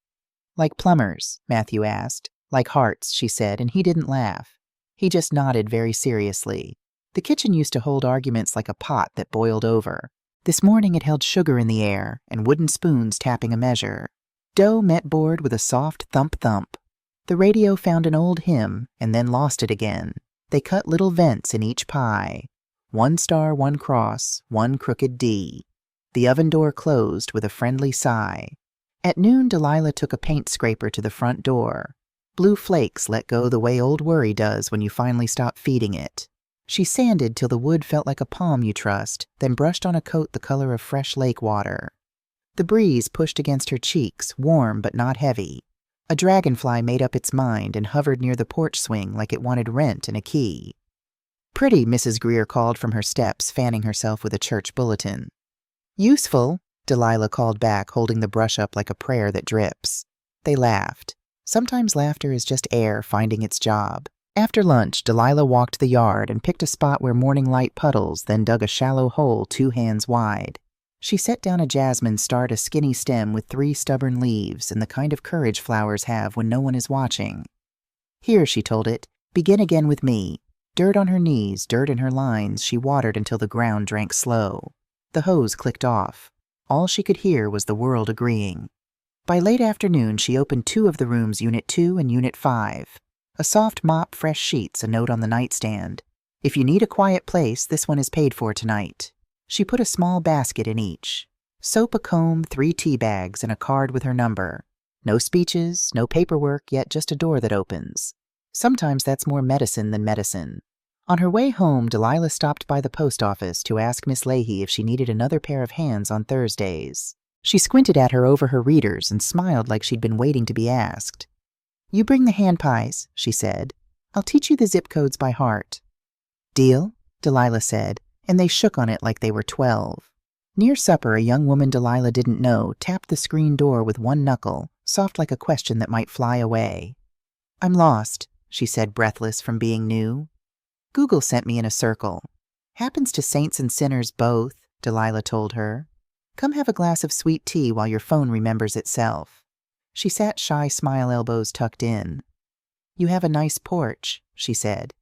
Like plumbers, Matthew asked. Like hearts, she said, and he didn't laugh. He just nodded very seriously. The kitchen used to hold arguments like a pot that boiled over. This morning it held sugar in the air and wooden spoons tapping a measure. Dough met board with a soft thump-thump. The radio found an old hymn and then lost it again. They cut little vents in each pie. 1 star, 1 cross, 1 crooked D. The oven door closed with a friendly sigh. At noon, Delilah took a paint scraper to the front door. Blue flakes let go the way old worry does when you finally stop feeding it. She sanded till the wood felt like a palm you trust, then brushed on a coat the color of fresh lake water. The breeze pushed against her cheeks, warm but not heavy. A dragonfly made up its mind and hovered near the porch swing like it wanted rent and a key. Pretty, Mrs. Greer called from her steps, fanning herself with a church bulletin. Useful, Delilah called back, holding the brush up like a prayer that drips. They laughed. Sometimes laughter is just air finding its job. After lunch, Delilah walked the yard and picked a spot where morning light puddles, then dug a shallow hole 2 hands wide. She set down a jasmine starred a skinny stem with 3 stubborn leaves and the kind of courage flowers have when no one is watching. Here, she told it, begin again with me. Dirt on her knees, dirt in her lines, she watered until the ground drank slow. The hose clicked off. All she could hear was the world agreeing. By late afternoon, she opened 2 of the rooms, Unit 2 and Unit 5. A soft mop, fresh sheets, a note on the nightstand. If you need a quiet place, this one is paid for tonight. She put a small basket in each. Soap, a comb, 3 tea bags, and a card with her number. No speeches, no paperwork, yet just a door that opens. Sometimes that's more medicine than medicine. On her way home, Delilah stopped by the post office to ask Miss Leahy if she needed another pair of hands on Thursdays. She squinted at her over her readers and smiled like she'd been waiting to be asked. You bring the hand pies, she said. I'll teach you the zip codes by heart. Deal? Delilah said, and they shook on it like they were 12. Near supper, a young woman Delilah didn't know tapped the screen door with 1 knuckle, soft like a question that might fly away. I'm lost, she said, breathless from being new. Google sent me in a circle. Happens to saints and sinners both, Delilah told her. Come have a glass of sweet tea while your phone remembers itself. She sat shy, smile elbows tucked in. You have a nice porch, she said,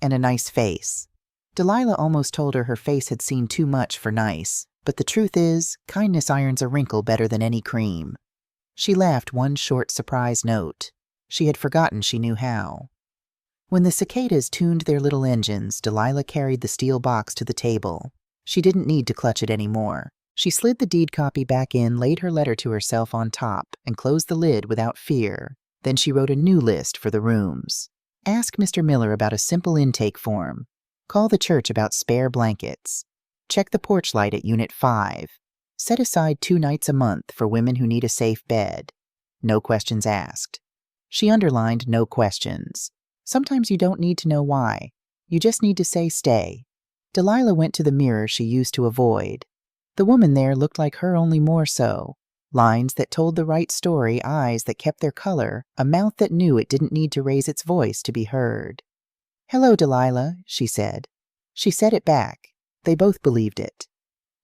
and a nice face. Delilah almost told her face had seen too much for nice, but the truth is, kindness irons a wrinkle better than any cream. She laughed 1 short surprise note. She had forgotten she knew how. When the cicadas tuned their little engines, Delilah carried the steel box to the table. She didn't need to clutch it anymore. She slid the deed copy back in, laid her letter to herself on top, and closed the lid without fear. Then she wrote a new list for the rooms. Ask Mr. Miller about a simple intake form. Call the church about spare blankets. Check the porch light at Unit 5. Set aside 2 nights a month for women who need a safe bed. No questions asked. She underlined no questions. Sometimes you don't need to know why. You just need to say stay. Delilah went to the mirror she used to avoid. The woman there looked like her, only more so. Lines that told the right story, eyes that kept their color, a mouth that knew it didn't need to raise its voice to be heard. Hello, Delilah, she said. She said it back. They both believed it.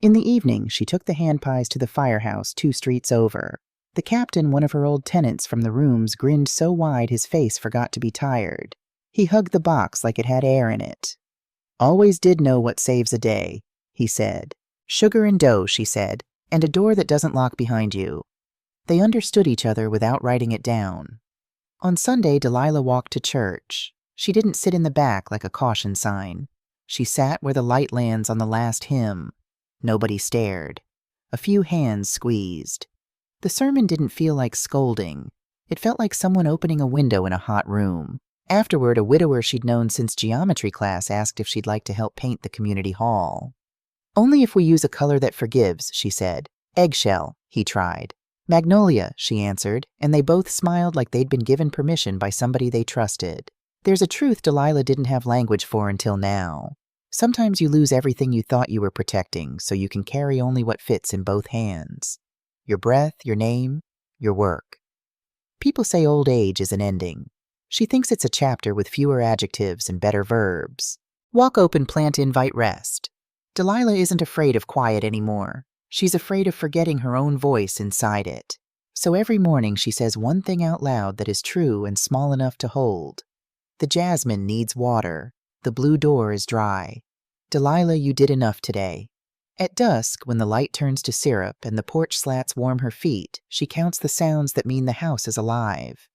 In the evening, she took the hand pies to the firehouse 2 streets over. The captain, one of her old tenants from the rooms, grinned so wide his face forgot to be tired. He hugged the box like it had air in it. Always did know what saves a day, he said. Sugar and dough, she said, and a door that doesn't lock behind you. They understood each other without writing it down. On Sunday, Delilah walked to church. She didn't sit in the back like a caution sign. She sat where the light lands on the last hymn. Nobody stared. A few hands squeezed. The sermon didn't feel like scolding. It felt like someone opening a window in a hot room. Afterward, a widower she'd known since geometry class asked if she'd like to help paint the community hall. Only if we use a color that forgives, she said. Eggshell, he tried. Magnolia, she answered, and they both smiled like they'd been given permission by somebody they trusted. There's a truth Delilah didn't have language for until now. Sometimes you lose everything you thought you were protecting, so you can carry only what fits in both hands. Your breath, your name, your work. People say old age is an ending. She thinks it's a chapter with fewer adjectives and better verbs. Walk, open, plant, invite, rest. Delilah isn't afraid of quiet anymore. She's afraid of forgetting her own voice inside it. So every morning she says one thing out loud that is true and small enough to hold. The jasmine needs water. The blue door is dry. Delilah, you did enough today. At dusk, when the light turns to syrup and the porch slats warm her feet, she counts the sounds that mean the house is alive.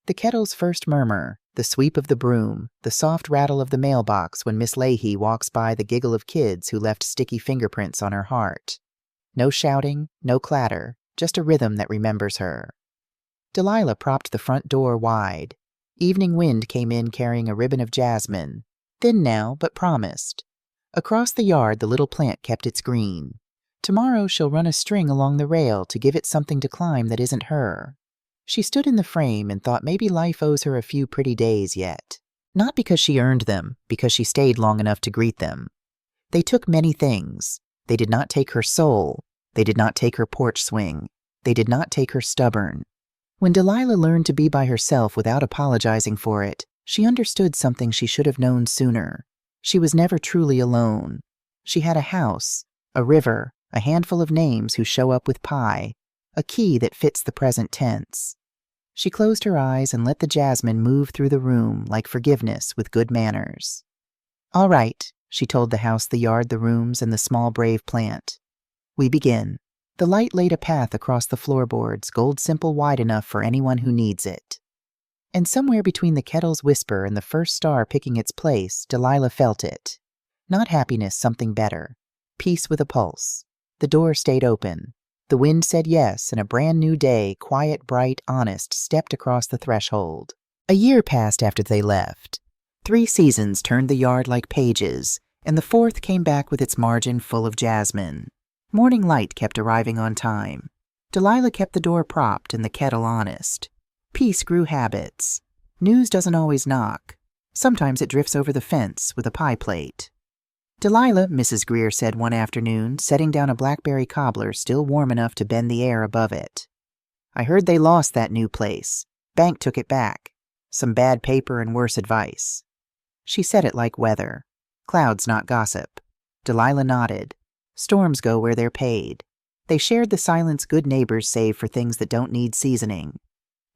The kettle's first murmur, the sweep of the broom, the soft rattle of the mailbox when Miss Leahy walks by, the giggle of kids who left sticky fingerprints on her heart. No shouting, no clatter, just a rhythm that remembers her. Delilah propped the front door wide. Evening wind came in carrying a ribbon of jasmine, thin now, but promised. Across the yard, the little plant kept its green. Tomorrow she'll run a string along the rail to give it something to climb that isn't her. She stood in the frame and thought maybe life owes her a few pretty days yet. Not because she earned them, because she stayed long enough to greet them. They took many things. They did not take her soul. They did not take her porch swing. They did not take her stubborn. When Delilah learned to be by herself without apologizing for it, she understood something she should have known sooner. She was never truly alone. She had a house, a river, a handful of names who show up with pie, a key that fits the present tense. She closed her eyes and let the jasmine move through the room like forgiveness with good manners. All right, she told the house, the yard, the rooms, and the small brave plant. We begin. The light laid a path across the floorboards, gold simple, wide enough for anyone who needs it. And somewhere between the kettle's whisper and the first star picking its place, Delilah felt it. Not happiness, something better. Peace with a pulse. The door stayed open. The wind said yes, and a brand new day, quiet, bright, honest, stepped across the threshold. A year passed after they left. 3 seasons turned the yard like pages, and the 4th came back with its margin full of jasmine. Morning light kept arriving on time. Delilah kept the door propped and the kettle honest. Peace grew habits. News doesn't always knock. Sometimes it drifts over the fence with a pie plate. Delilah, Mrs. Greer said one afternoon, setting down a blackberry cobbler still warm enough to bend the air above it. I heard they lost that new place. Bank took it back. Some bad paper and worse advice. She said it like weather. Clouds, not gossip. Delilah nodded. Storms go where they're paid. They shared the silence good neighbors save for things that don't need seasoning.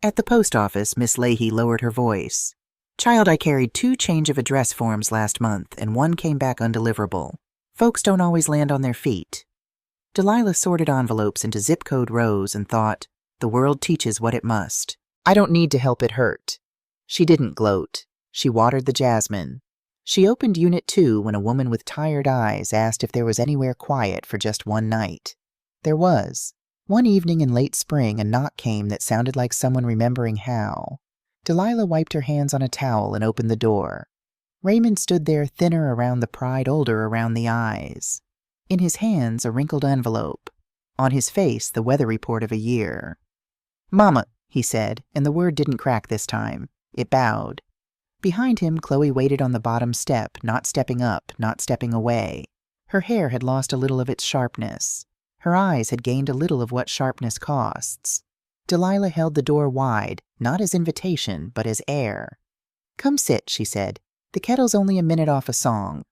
At the post office, Miss Leahy lowered her voice. Child, I carried 2 change of address forms last month, and 1 came back undeliverable. Folks don't always land on their feet. Delilah sorted envelopes into zip code rows and thought, the world teaches what it must. I don't need to help it hurt. She didn't gloat. She watered the jasmine. She opened Unit 2 when a woman with tired eyes asked if there was anywhere quiet for just one night. There was. One evening in late spring, a knock came that sounded like someone remembering how. Delilah wiped her hands on a towel and opened the door. Raymond stood there, thinner around the pride, older around the eyes. In his hands, a wrinkled envelope. On his face, the weather report of a year. Mama, he said, and the word didn't crack this time. It bowed. Behind him, Chloe waited on the bottom step, not stepping up, not stepping away. Her hair had lost a little of its sharpness. Her eyes had gained a little of what sharpness costs. Delilah held the door wide, not as invitation, but as air. Come sit, she said. The kettle's only a minute off a song.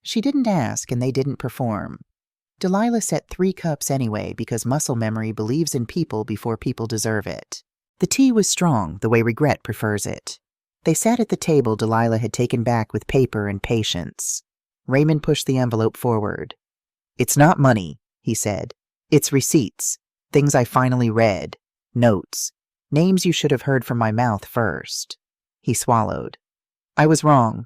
She didn't ask, and they didn't perform. Delilah set 3 cups anyway because muscle memory believes in people before people deserve it. The tea was strong, the way regret prefers it. They sat at the table Delilah had taken back with paper and patience. Raymond pushed the envelope forward. It's not money, he said. It's receipts, things I finally read, notes, names you should have heard from my mouth first. He swallowed. I was wrong.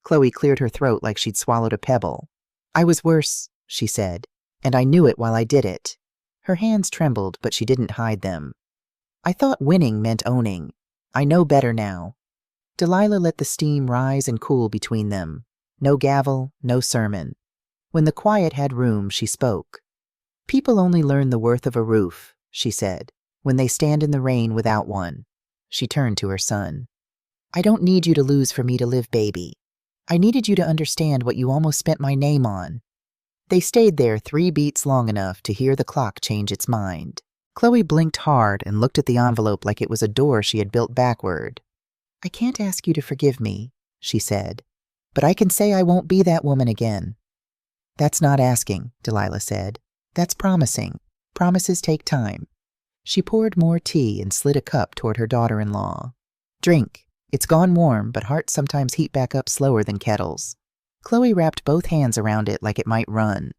Chloe cleared her throat like she'd swallowed a pebble. I was worse, she said, and I knew it while I did it. Her hands trembled, but she didn't hide them. I thought winning meant owning. I know better now. Delilah let the steam rise and cool between them. No gavel, no sermon. When the quiet had room, she spoke. People only learn the worth of a roof, she said. when they stand in the rain without one. She turned to her son. I don't need you to lose for me to live, baby. I needed you to understand what you almost spent my name on. They stayed there 3 beats long enough to hear the clock change its mind. Chloe blinked hard and looked at the envelope like it was a door she had built backward. I can't ask you to forgive me, she said, but I can say I won't be that woman again. That's not asking, Delilah said. That's promising. Promises take time. She poured more tea and slid a cup toward her daughter-in-law. Drink. It's gone warm, but hearts sometimes heat back up slower than kettles. Chloe wrapped both hands around it like it might run.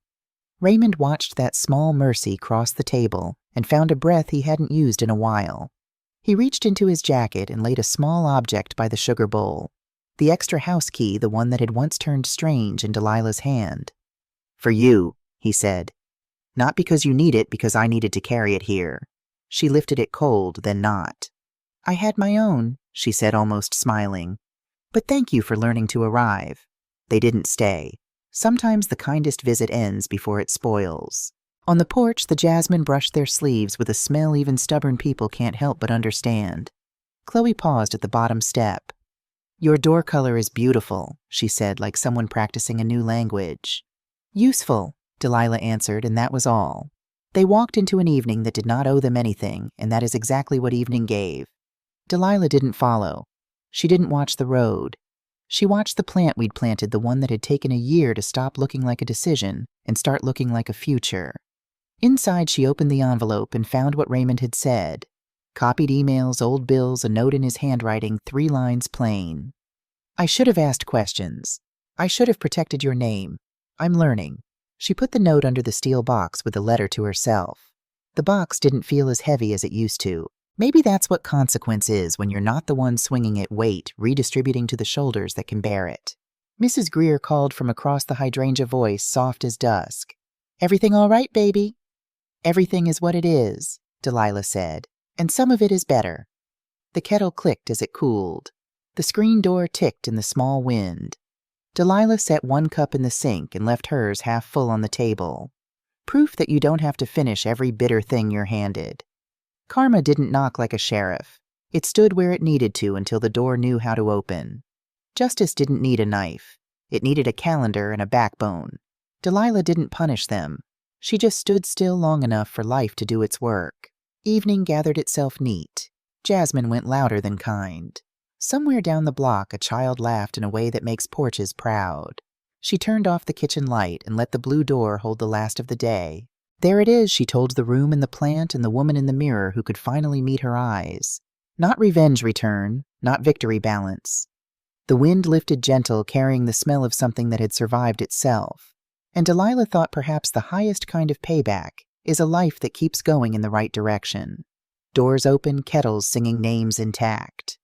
Raymond watched that small mercy cross the table and found a breath he hadn't used in a while. He reached into his jacket and laid a small object by the sugar bowl. The extra house key, the one that had once turned strange, in Delilah's hand. For you, he said. Not because you need it, because I needed to carry it here. She lifted it cold, then not. I had my own, she said, almost smiling. But thank you for learning to arrive. They didn't stay. Sometimes the kindest visit ends before it spoils. On the porch, the jasmine brushed their sleeves with a smell even stubborn people can't help but understand. Chloe paused at the bottom step. Your door color is beautiful, she said, like someone practicing a new language. Useful, Delilah answered, and that was all. They walked into an evening that did not owe them anything, and that is exactly what evening gave. Delilah didn't follow. She didn't watch the road. She watched the plant we'd planted, the one that had taken a year to stop looking like a decision and start looking like a future. Inside, she opened the envelope and found what Raymond had said. Copied emails, old bills, a note in his handwriting, 3 lines plain. I should have asked questions. I should have protected your name. I'm learning. She put the note under the steel box with the letter to herself. The box didn't feel as heavy as it used to. Maybe that's what consequence is when you're not the one swinging it, weight, redistributing to the shoulders that can bear it. Mrs. Greer called from across the hydrangea, voice soft as dusk. Everything all right, baby? Everything is what it is, Delilah said, and some of it is better. The kettle clicked as it cooled. The screen door ticked in the small wind. Delilah set 1 cup in the sink and left hers half full on the table. Proof that you don't have to finish every bitter thing you're handed. Karma didn't knock like a sheriff. It stood where it needed to until the door knew how to open. Justice didn't need a knife. It needed a calendar and a backbone. Delilah didn't punish them. She just stood still long enough for life to do its work. Evening gathered itself neat. Jasmine went louder than kind. Somewhere down the block, a child laughed in a way that makes Porches proud. She turned off the kitchen light and let the blue door hold the last of the day. There it is, she told the room and the plant and the woman in the mirror who could finally meet her eyes. Not revenge return, not victory balance. The wind lifted gentle, carrying the smell of something that had survived itself. And Delilah thought perhaps the highest kind of payback is a life that keeps going in the right direction. Doors open, kettles singing, names intact.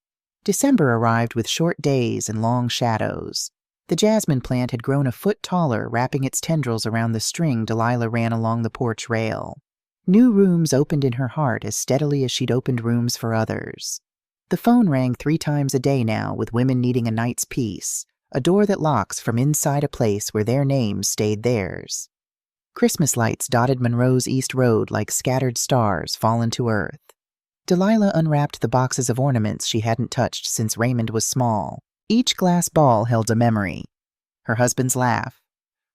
December arrived with short days and long shadows. The jasmine plant had grown a foot taller, wrapping its tendrils around the string Delilah ran along the porch rail. New rooms opened in her heart as steadily as she'd opened rooms for others. The phone rang 3 times a day now, with women needing a night's peace, a door that locks from inside a place where their names stayed theirs. Christmas lights dotted Monroe's East Road like scattered stars fallen to earth. Delilah unwrapped the boxes of ornaments she hadn't touched since Raymond was small. Each glass ball held a memory. Her husband's laugh,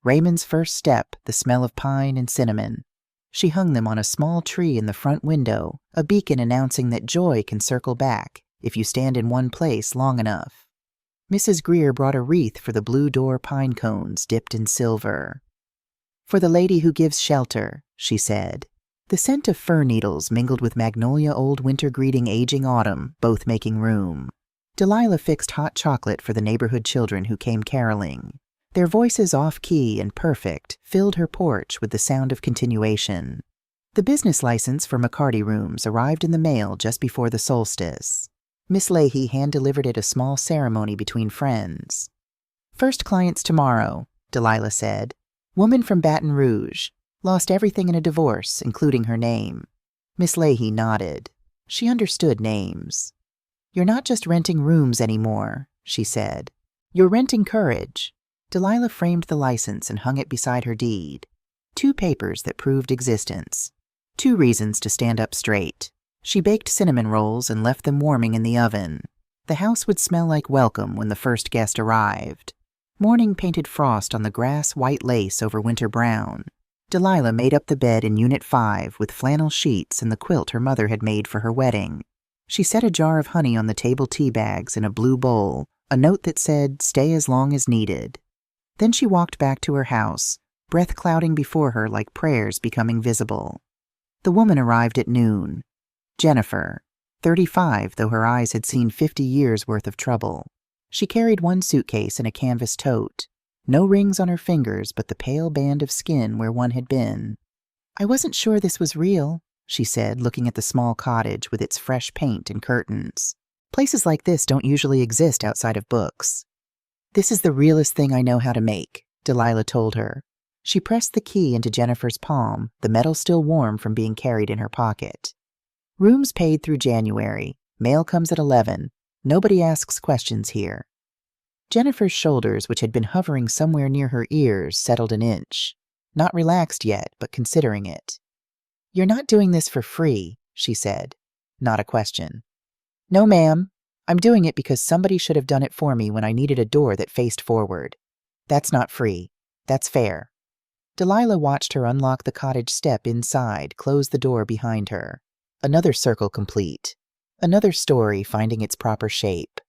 Raymond's first step, the smell of pine and cinnamon. She hung them on a small tree in the front window, a beacon announcing that joy can circle back if you stand in one place long enough. Mrs. Greer brought a wreath for the blue door pine cones dipped in silver. For the lady who gives shelter, she said. The scent of fir needles mingled with magnolia, old winter greeting aging autumn, both making room. Delilah fixed hot chocolate for the neighborhood children who came caroling. Their voices off-key and perfect filled her porch with the sound of continuation. The business license for McCarty Rooms arrived in the mail just before the solstice. Miss Leahy hand-delivered it, a small ceremony between friends. First clients tomorrow, Delilah said. Woman from Baton Rouge. Lost everything in a divorce, including her name. Miss Leahy nodded. She understood names. You're not just renting rooms anymore, she said. You're renting courage. Delilah framed the license and hung it beside her deed. 2 papers that proved existence. 2 reasons to stand up straight. She baked cinnamon rolls and left them warming in the oven. The house would smell like welcome when the first guest arrived. Morning painted frost on the grass white lace over winter brown. Delilah made up the bed in Unit 5 with flannel sheets and the quilt her mother had made for her wedding. She set a jar of honey on the table tea bags in a blue bowl, a note that said, "Stay as long as needed." Then she walked back to her house, breath clouding before her like prayers becoming visible. The woman arrived at noon. Jennifer, 35, though her eyes had seen 50 years' worth of trouble. She carried one suitcase and a canvas tote. No rings on her fingers, but the pale band of skin where one had been. "I wasn't sure this was real," she said, looking at the small cottage with its fresh paint and curtains. "Places like this don't usually exist outside of books." "This is the realest thing I know how to make," Delilah told her. She pressed the key into Jennifer's palm, the metal still warm from being carried in her pocket. "Rooms paid through January. Mail comes at 11. Nobody asks questions here." Jennifer's shoulders, which had been hovering somewhere near her ears, settled an inch. Not relaxed yet, but considering it. "You're not doing this for free," she said. Not a question. "No, ma'am. I'm doing it because somebody should have done it for me when I needed a door that faced forward. That's not free. That's fair." Delilah watched her unlock the cottage step inside, close the door behind her. Another circle complete. Another story finding its proper shape.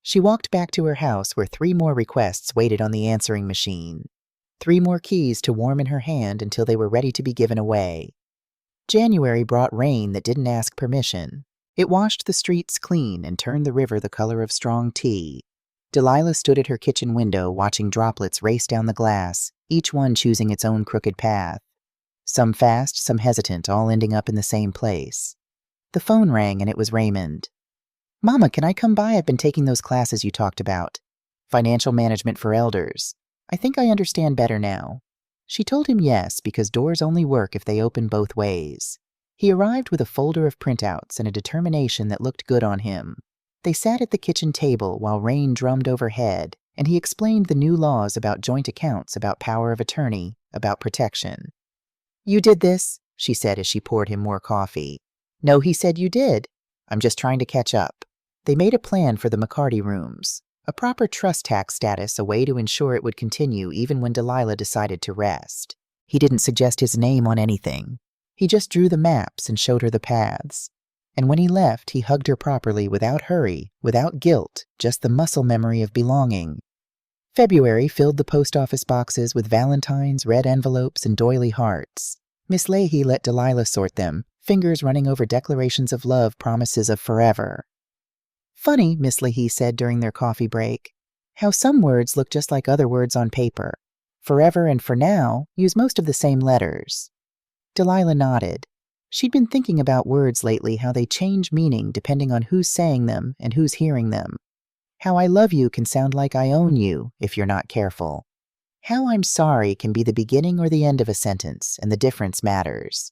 She walked back to her house where 3 more requests waited on the answering machine. 3 more keys to warm in her hand until they were ready to be given away. January brought rain that didn't ask permission. It washed the streets clean and turned the river the color of strong tea. Delilah stood at her kitchen window watching droplets race down the glass, each one choosing its own crooked path. Some fast, some hesitant, all ending up in the same place. The phone rang and it was Raymond. "Mama, can I come by? I've been taking those classes you talked about. Financial management for elders. I think I understand better now." She told him yes, because doors only work if they open both ways. He arrived with a folder of printouts and a determination that looked good on him. They sat at the kitchen table while rain drummed overhead, and he explained the new laws about joint accounts, about power of attorney, about protection. "You did this?" she said as she poured him more coffee. "No," he said, "you did. I'm just trying to catch up." They made a plan for the McCarty rooms, a proper trust tax status, a way to ensure it would continue even when Delilah decided to rest. He didn't suggest his name on anything. He just drew the maps and showed her the paths. And when he left, he hugged her properly, without hurry, without guilt, just the muscle memory of belonging. February filled the post office boxes with valentines, red envelopes, and doily hearts. Miss Leahy let Delilah sort them, fingers running over declarations of love, promises of forever. "Funny," Miss Leahy said during their coffee break, "how some words look just like other words on paper. Forever and for now use most of the same letters." Delilah nodded. She'd been thinking about words lately, how they change meaning depending on who's saying them and who's hearing them. How "I love you" can sound like "I own you" if you're not careful. How "I'm sorry" can be the beginning or the end of a sentence, and the difference matters.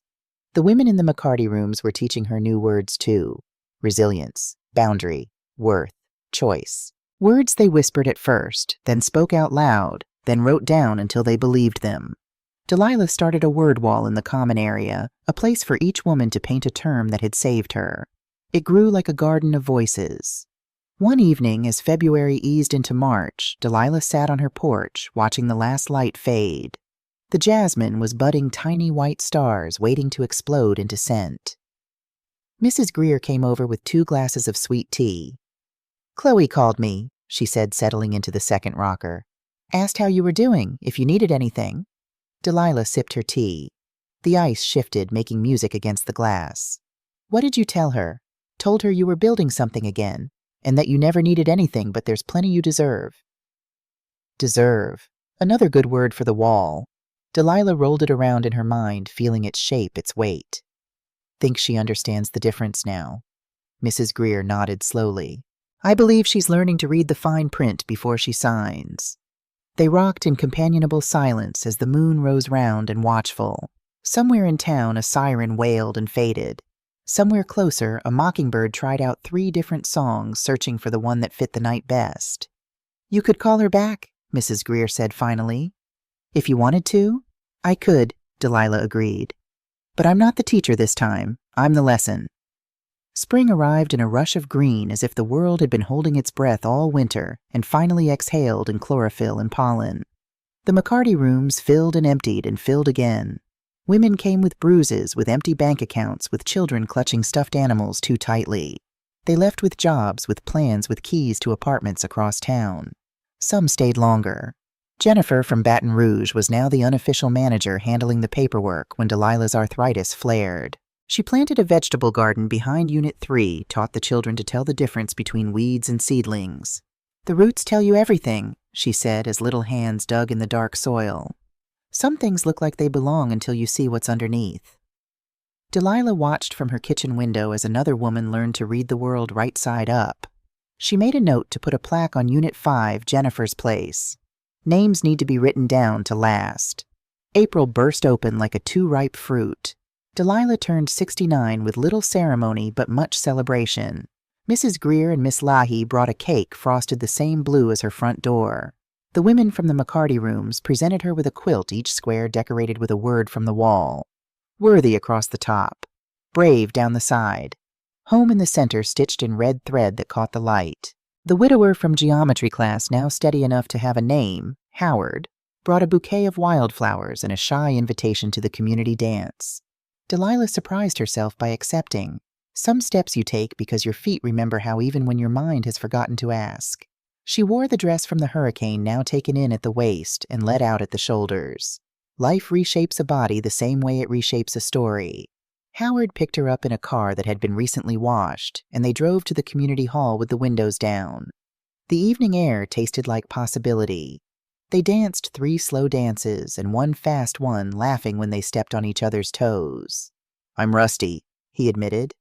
The women in the McCarty rooms were teaching her new words too. Resilience, boundary, worth, choice. Words they whispered at first, then spoke out loud, then wrote down until they believed them. Delilah started a word wall in the common area, a place for each woman to paint a term that had saved her. It grew like a garden of voices. One evening, as February eased into March, Delilah sat on her porch, watching the last light fade. The jasmine was budding tiny white stars waiting to explode into scent. Mrs. Greer came over with 2 glasses of sweet tea. "Chloe called me," she said, settling into the second rocker. "Asked how you were doing, if you needed anything." Delilah sipped her tea. The ice shifted, making music against the glass. "What did you tell her?" "Told her you were building something again, and that you never needed anything, but there's plenty you deserve." Deserve. Another good word for the wall. Delilah rolled it around in her mind, feeling its shape, its weight. "Think she understands the difference now?" Mrs. Greer nodded slowly. "I believe she's learning to read the fine print before she signs." They rocked in companionable silence as the moon rose round and watchful. Somewhere in town, a siren wailed and faded. Somewhere closer, a mockingbird tried out 3 different songs, searching for the one that fit the night best. "You could call her back," Mrs. Greer said finally. "If you wanted to?" "I could," Delilah agreed. "But I'm not the teacher this time. I'm the lesson." Spring arrived in a rush of green as if the world had been holding its breath all winter and finally exhaled in chlorophyll and pollen. The McCarty rooms filled and emptied and filled again. Women came with bruises, with empty bank accounts, with children clutching stuffed animals too tightly. They left with jobs, with plans, with keys to apartments across town. Some stayed longer. Jennifer from Baton Rouge was now the unofficial manager handling the paperwork when Delilah's arthritis flared. She planted a vegetable garden behind Unit 3, taught the children to tell the difference between weeds and seedlings. "The roots tell you everything," she said as little hands dug in the dark soil. "Some things look like they belong until you see what's underneath." Delilah watched from her kitchen window as another woman learned to read the world right side up. She made a note to put a plaque on Unit 5, Jennifer's place. Names need to be written down to last. April burst open like a too-ripe fruit. Delilah turned 69 with little ceremony but much celebration. Mrs. Greer and Miss Lahey brought a cake frosted the same blue as her front door. The women from the McCarty rooms presented her with a quilt, each square decorated with a word from the wall. Worthy across the top. Brave down the side. Home in the center stitched in red thread that caught the light. The widower from geometry class, now steady enough to have a name, Howard, brought a bouquet of wildflowers and a shy invitation to the community dance. Delilah surprised herself by accepting. Some steps you take because your feet remember how even when your mind has forgotten to ask. She wore the dress from the hurricane now taken in at the waist and let out at the shoulders. Life reshapes a body the same way it reshapes a story. Howard picked her up in a car that had been recently washed, and they drove to the community hall with the windows down. The evening air tasted like possibility. They danced 3 slow dances and 1 fast one, laughing when they stepped on each other's toes. "I'm rusty," he admitted.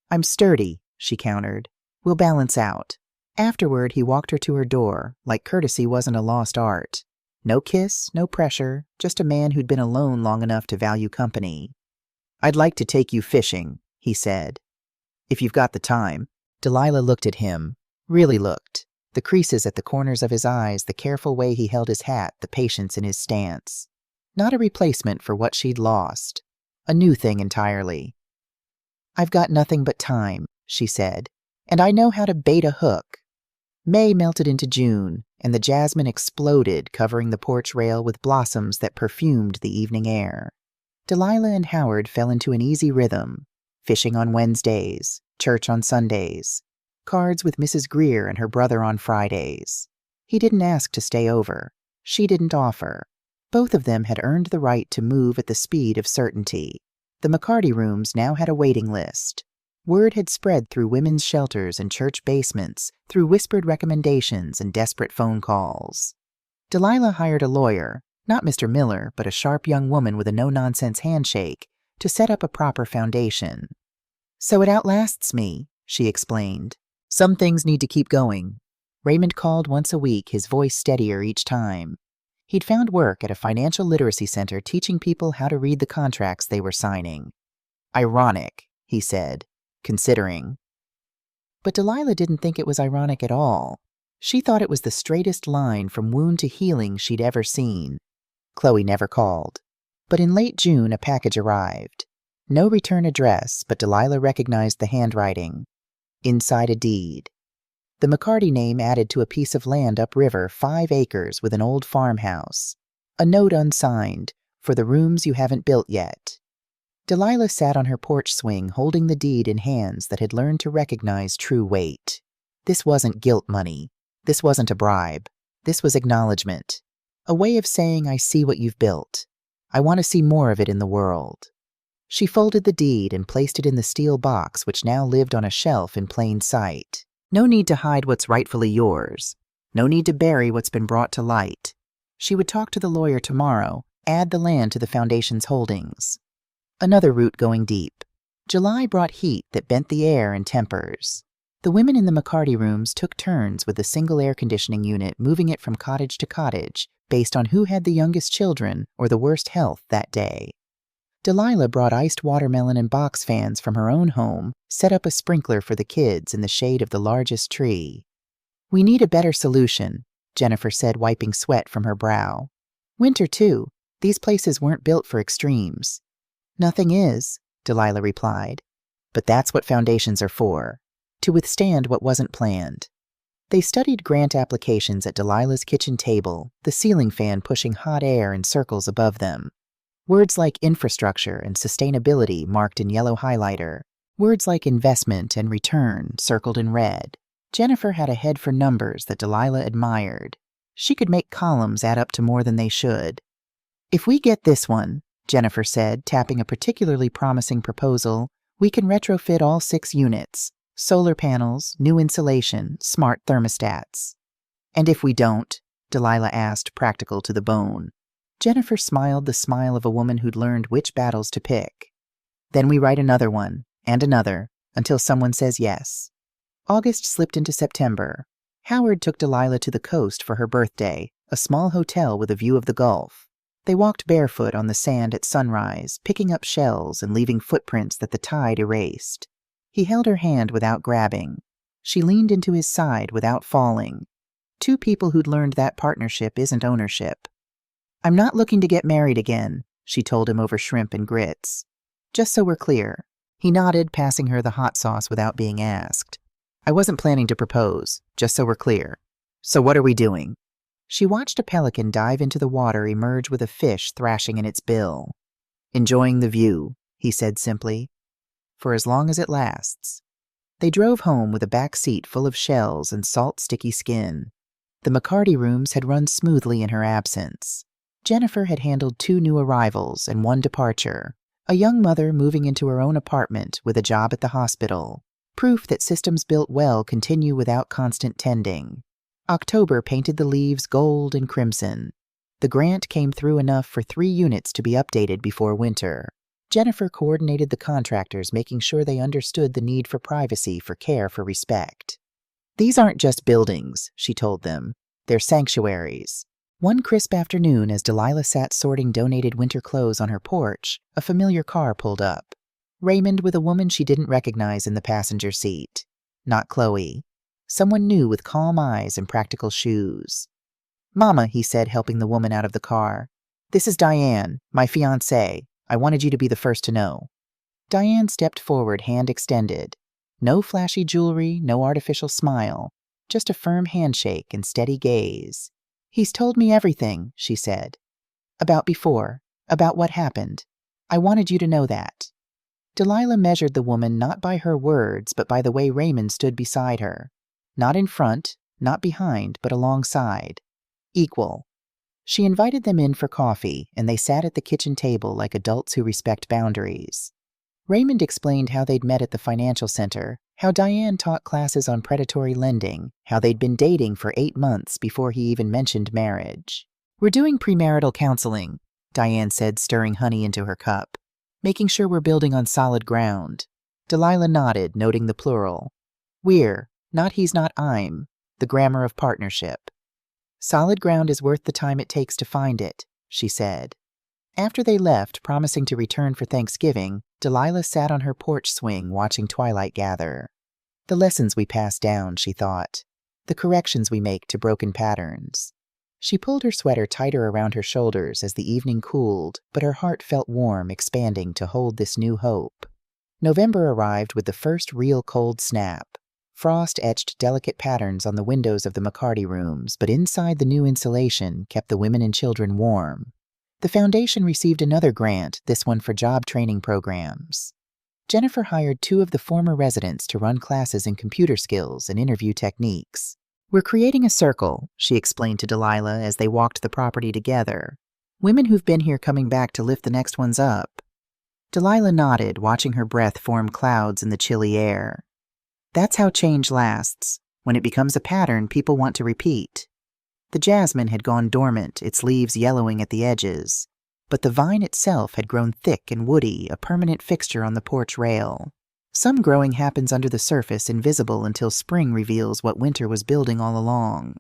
"I'm sturdy," she countered. "We'll balance out." Afterward, he walked her to her door, like courtesy wasn't a lost art. No kiss, no pressure, just a man who'd been alone long enough to value company. "I'd like to take you fishing," he said. "If you've got the time." Delilah looked at him, really looked. The creases at the corners of his eyes, the careful way he held his hat, the patience in his stance. Not a replacement for what she'd lost. A new thing entirely. "I've got nothing but time," she said, "and I know how to bait a hook." May melted into June, and the jasmine exploded, covering the porch rail with blossoms that perfumed the evening air. Delilah and Howard fell into an easy rhythm. Fishing on Wednesdays, church on Sundays, cards with Mrs. Greer and her brother on Fridays. He didn't ask to stay over. She didn't offer. Both of them had earned the right to move at the speed of certainty. The McCarty rooms now had a waiting list. Word had spread through women's shelters and church basements, through whispered recommendations and desperate phone calls. Delilah hired a lawyer, not Mr. Miller, but a sharp young woman with a no-nonsense handshake, to set up a proper foundation. "So it outlasts me," she explained. "Some things need to keep going." Raymond called once a week, his voice steadier each time. He'd found work at a financial literacy center teaching people how to read the contracts they were signing. "Ironic," he said, "considering." But Delilah didn't think it was ironic at all. She thought it was the straightest line from wound to healing she'd ever seen. Chloe never called. But in late June, a package arrived. No return address, but Delilah recognized the handwriting. Inside a deed. The McCarty name added to a piece of land upriver, 5 acres with an old farmhouse. A note unsigned, "For the rooms you haven't built yet." Delilah sat on her porch swing, holding the deed in hands that had learned to recognize true weight. This wasn't guilt money. This wasn't a bribe. This was acknowledgement. A way of saying, "I see what you've built. I want to see more of it in the world." She folded the deed and placed it in the steel box, which now lived on a shelf in plain sight. No need to hide what's rightfully yours. No need to bury what's been brought to light. She would talk to the lawyer tomorrow, add the land to the foundation's holdings. Another root going deep. July brought heat that bent the air and tempers. The women in the McCarty rooms took turns with the single air conditioning unit, moving it from cottage to cottage, based on who had the youngest children or the worst health that day. Delilah brought iced watermelon and box fans from her own home, set up a sprinkler for the kids in the shade of the largest tree. "We need a better solution," Jennifer said, wiping sweat from her brow. "Winter, too. These places weren't built for extremes." "Nothing is," Delilah replied. But that's what foundations are for, to withstand what wasn't planned. They studied grant applications at Delilah's kitchen table, the ceiling fan pushing hot air in circles above them. Words like infrastructure and sustainability marked in yellow highlighter. Words like investment and return circled in red. Jennifer had a head for numbers that Delilah admired. She could make columns add up to more than they should. "If we get this one," Jennifer said, tapping a particularly promising proposal, "we can retrofit all 6 units. Solar panels, new insulation, smart thermostats." "And if we don't?" Delilah asked, practical to the bone. Jennifer smiled the smile of a woman who'd learned which battles to pick. "Then we write another one, and another, until someone says yes." August slipped into September. Howard took Delilah to the coast for her birthday, a small hotel with a view of the Gulf. They walked barefoot on the sand at sunrise, picking up shells and leaving footprints that the tide erased. He held her hand without grabbing. She leaned into his side without falling. Two people who'd learned that partnership isn't ownership. "I'm not looking to get married again," she told him over shrimp and grits. "Just so we're clear." He nodded, passing her the hot sauce without being asked. "I wasn't planning to propose, just so we're clear. So what are we doing?" She watched a pelican dive into the water, emerge with a fish thrashing in its bill. "Enjoying the view," he said simply. "For as long as it lasts." They drove home with a back seat full of shells and salt, sticky skin. The McCarty rooms had run smoothly in her absence. Jennifer had handled 2 new arrivals and 1 departure. A young mother moving into her own apartment with a job at the hospital. Proof that systems built well continue without constant tending. October painted the leaves gold and crimson. The grant came through enough for 3 units to be updated before winter. Jennifer coordinated the contractors, making sure they understood the need for privacy, for care, for respect. "These aren't just buildings," she told them. "They're sanctuaries." One crisp afternoon, as Delilah sat sorting donated winter clothes on her porch, a familiar car pulled up. Raymond with a woman she didn't recognize in the passenger seat. Not Chloe. Someone new with calm eyes and practical shoes. "Mama," he said, helping the woman out of the car. "This is Diane, my fiancée. I wanted you to be the first to know." Diane stepped forward, hand extended. No flashy jewelry, no artificial smile. Just a firm handshake and steady gaze. "He's told me everything," she said. "About before. About what happened. I wanted you to know that." Delilah measured the woman not by her words, but by the way Raymond stood beside her. Not in front, not behind, but alongside. Equal. She invited them in for coffee, and they sat at the kitchen table like adults who respect boundaries. Raymond explained how they'd met at the financial center, how Diane taught classes on predatory lending, how they'd been dating for 8 months before he even mentioned marriage. "We're doing premarital counseling," Diane said, stirring honey into her cup. "Making sure we're building on solid ground." Delilah nodded, noting the plural. "We're, not he's not I'm, the grammar of partnership." "Solid ground is worth the time it takes to find it," she said. After they left, promising to return for Thanksgiving, Delilah sat on her porch swing watching twilight gather. "The lessons we pass down," she thought. "The corrections we make to broken patterns." She pulled her sweater tighter around her shoulders as the evening cooled, but her heart felt warm, expanding to hold this new hope. November arrived with the first real cold snap. Frost etched delicate patterns on the windows of the McCarty rooms, but inside the new insulation kept the women and children warm. The foundation received another grant, this one for job training programs. Jennifer hired 2 of the former residents to run classes in computer skills and interview techniques. "We're creating a circle," she explained to Delilah as they walked the property together. "Women who've been here coming back to lift the next ones up." Delilah nodded, watching her breath form clouds in the chilly air. "That's how change lasts. When it becomes a pattern, people want to repeat." The jasmine had gone dormant, its leaves yellowing at the edges. But the vine itself had grown thick and woody, a permanent fixture on the porch rail. Some growing happens under the surface, invisible until spring reveals what winter was building all along.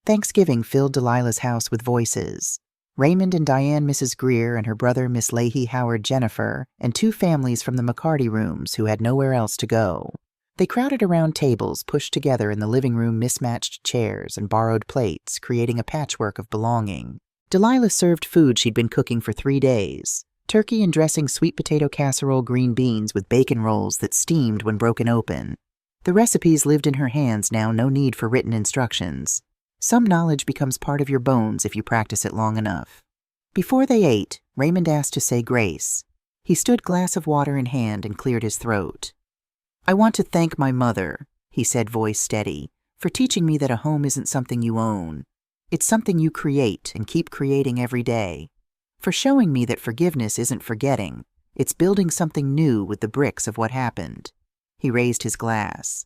Thanksgiving filled Delilah's house with voices. Raymond and Diane Mrs. Greer and her brother Miss Leahy Howard Jennifer, and 2 families from the McCarty rooms who had nowhere else to go. They crowded around tables pushed together in the living room, mismatched chairs and borrowed plates, creating a patchwork of belonging. Delilah served food she'd been cooking for 3 days. Turkey and dressing sweet potato casserole green beans with bacon rolls that steamed when broken open. The recipes lived in her hands now, no need for written instructions. Some knowledge becomes part of your bones if you practice it long enough. Before they ate, Raymond asked to say grace. He stood, glass of water in hand, and cleared his throat. "I want to thank my mother," he said, voice steady, "for teaching me that a home isn't something you own. It's something you create and keep creating every day. For showing me that forgiveness isn't forgetting, it's building something new with the bricks of what happened." He raised his glass.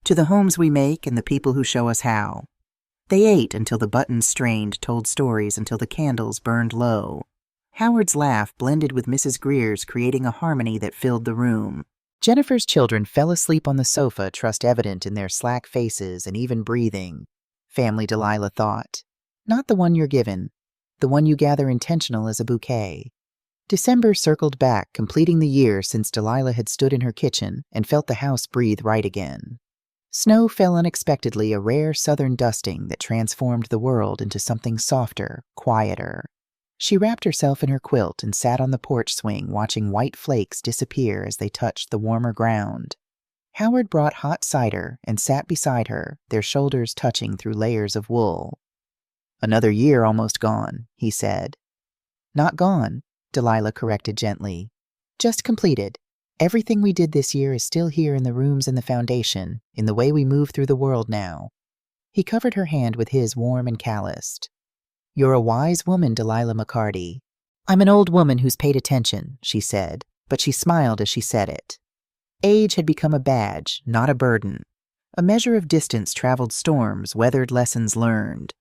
"To the homes we make and the people who show us how." They ate until the buttons strained, told stories until the candles burned low. Howard's laugh blended with Mrs. Greer's, creating a harmony that filled the room. Jennifer's children fell asleep on the sofa, trust evident in their slack faces and even breathing. Family, Delilah thought. Not the one you're given, the one you gather intentional as a bouquet. December circled back, completing the year since Delilah had stood in her kitchen and felt the house breathe right again. Snow fell unexpectedly, a rare southern dusting that transformed the world into something softer, quieter. She wrapped herself in her quilt and sat on the porch swing, watching white flakes disappear as they touched the warmer ground. Howard brought hot cider and sat beside her, their shoulders touching through layers of wool. "Another year almost gone," he said. "Not gone," Delilah corrected gently. "Just completed. Everything we did this year is still here in the rooms and the foundation, in the way we move through the world now." He covered her hand with his, warm and calloused. "You're a wise woman, Delilah McCarty." "I'm an old woman who's paid attention," she said, but she smiled as she said it. Age had become a badge, not a burden. A measure of distance traveled storms, weathered lessons learned.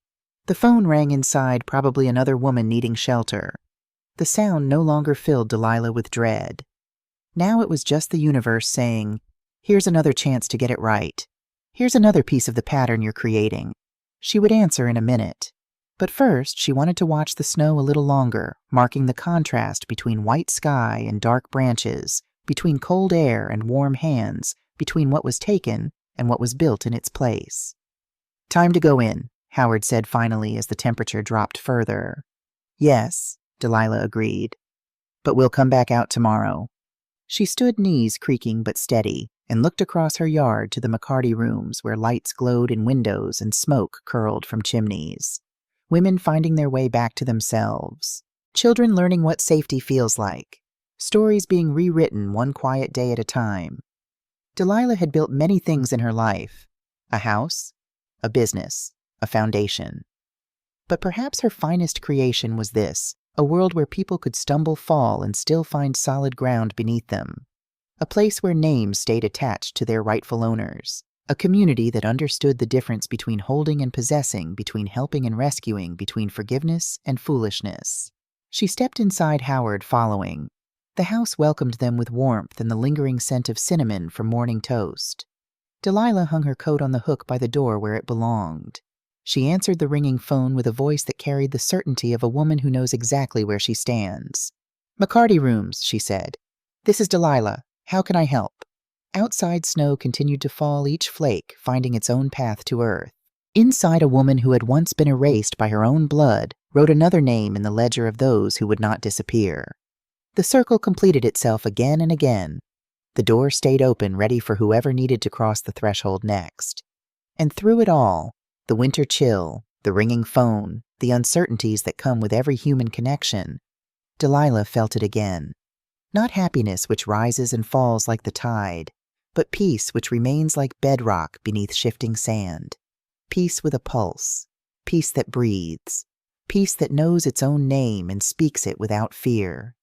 The phone rang inside, probably another woman needing shelter. The sound no longer filled Delilah with dread. Now it was just the universe saying, "Here's another chance to get it right. Here's another piece of the pattern you're creating." She would answer in a minute. But first, she wanted to watch the snow a little longer, marking the contrast between white sky and dark branches, between cold air and warm hands, between what was taken and what was built in its place. "Time to go in," Howard said finally as the temperature dropped further. "Yes," Delilah agreed. "But we'll come back out tomorrow." She stood, knees creaking but steady, and looked across her yard to the McCarty rooms where lights glowed in windows and smoke curled from chimneys. Women finding their way back to themselves. Children learning what safety feels like. Stories being rewritten one quiet day at a time. Delilah had built many things in her life. A house, a business, a foundation. But perhaps her finest creation was this, a world where people could stumble, fall, and still find solid ground beneath them. A place where names stayed attached to their rightful owners. A community that understood the difference between holding and possessing, between helping and rescuing, between forgiveness and foolishness. She stepped inside, Howard following. The house welcomed them with warmth and the lingering scent of cinnamon from morning toast. Delilah hung her coat on the hook by the door where it belonged. She answered the ringing phone with a voice that carried the certainty of a woman who knows exactly where she stands. "McCarty Rooms," she said. "This is Delilah. How can I help?" Outside, snow continued to fall, each flake finding its own path to earth. Inside, a woman who had once been erased by her own blood wrote another name in the ledger of those who would not disappear. The circle completed itself again and again. The door stayed open, ready for whoever needed to cross the threshold next. And through it all, the winter chill, the ringing phone, the uncertainties that come with every human connection, Delilah felt it again. Not happiness which rises and falls like the tide, but peace which remains like bedrock beneath shifting sand. Peace with a pulse, peace that breathes, peace that knows its own name and speaks it without fear.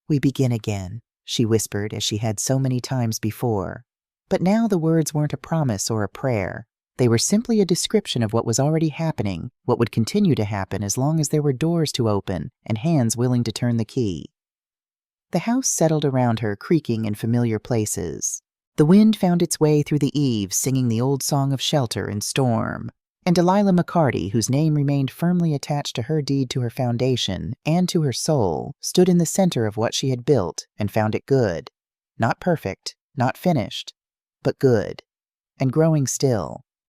"We begin again," she whispered as she had so many times before. But now the words weren't a promise or a prayer. They were simply a description of what was already happening, what would continue to happen as long as there were doors to open and hands willing to turn the key. The house settled around her, creaking in familiar places. The wind found its way through the eaves, singing the old song of shelter and storm. And Delilah McCarty, whose name remained firmly attached to her deed to her foundation and to her soul, stood in the center of what she had built and found it good. Not perfect, not finished, but good, and growing still.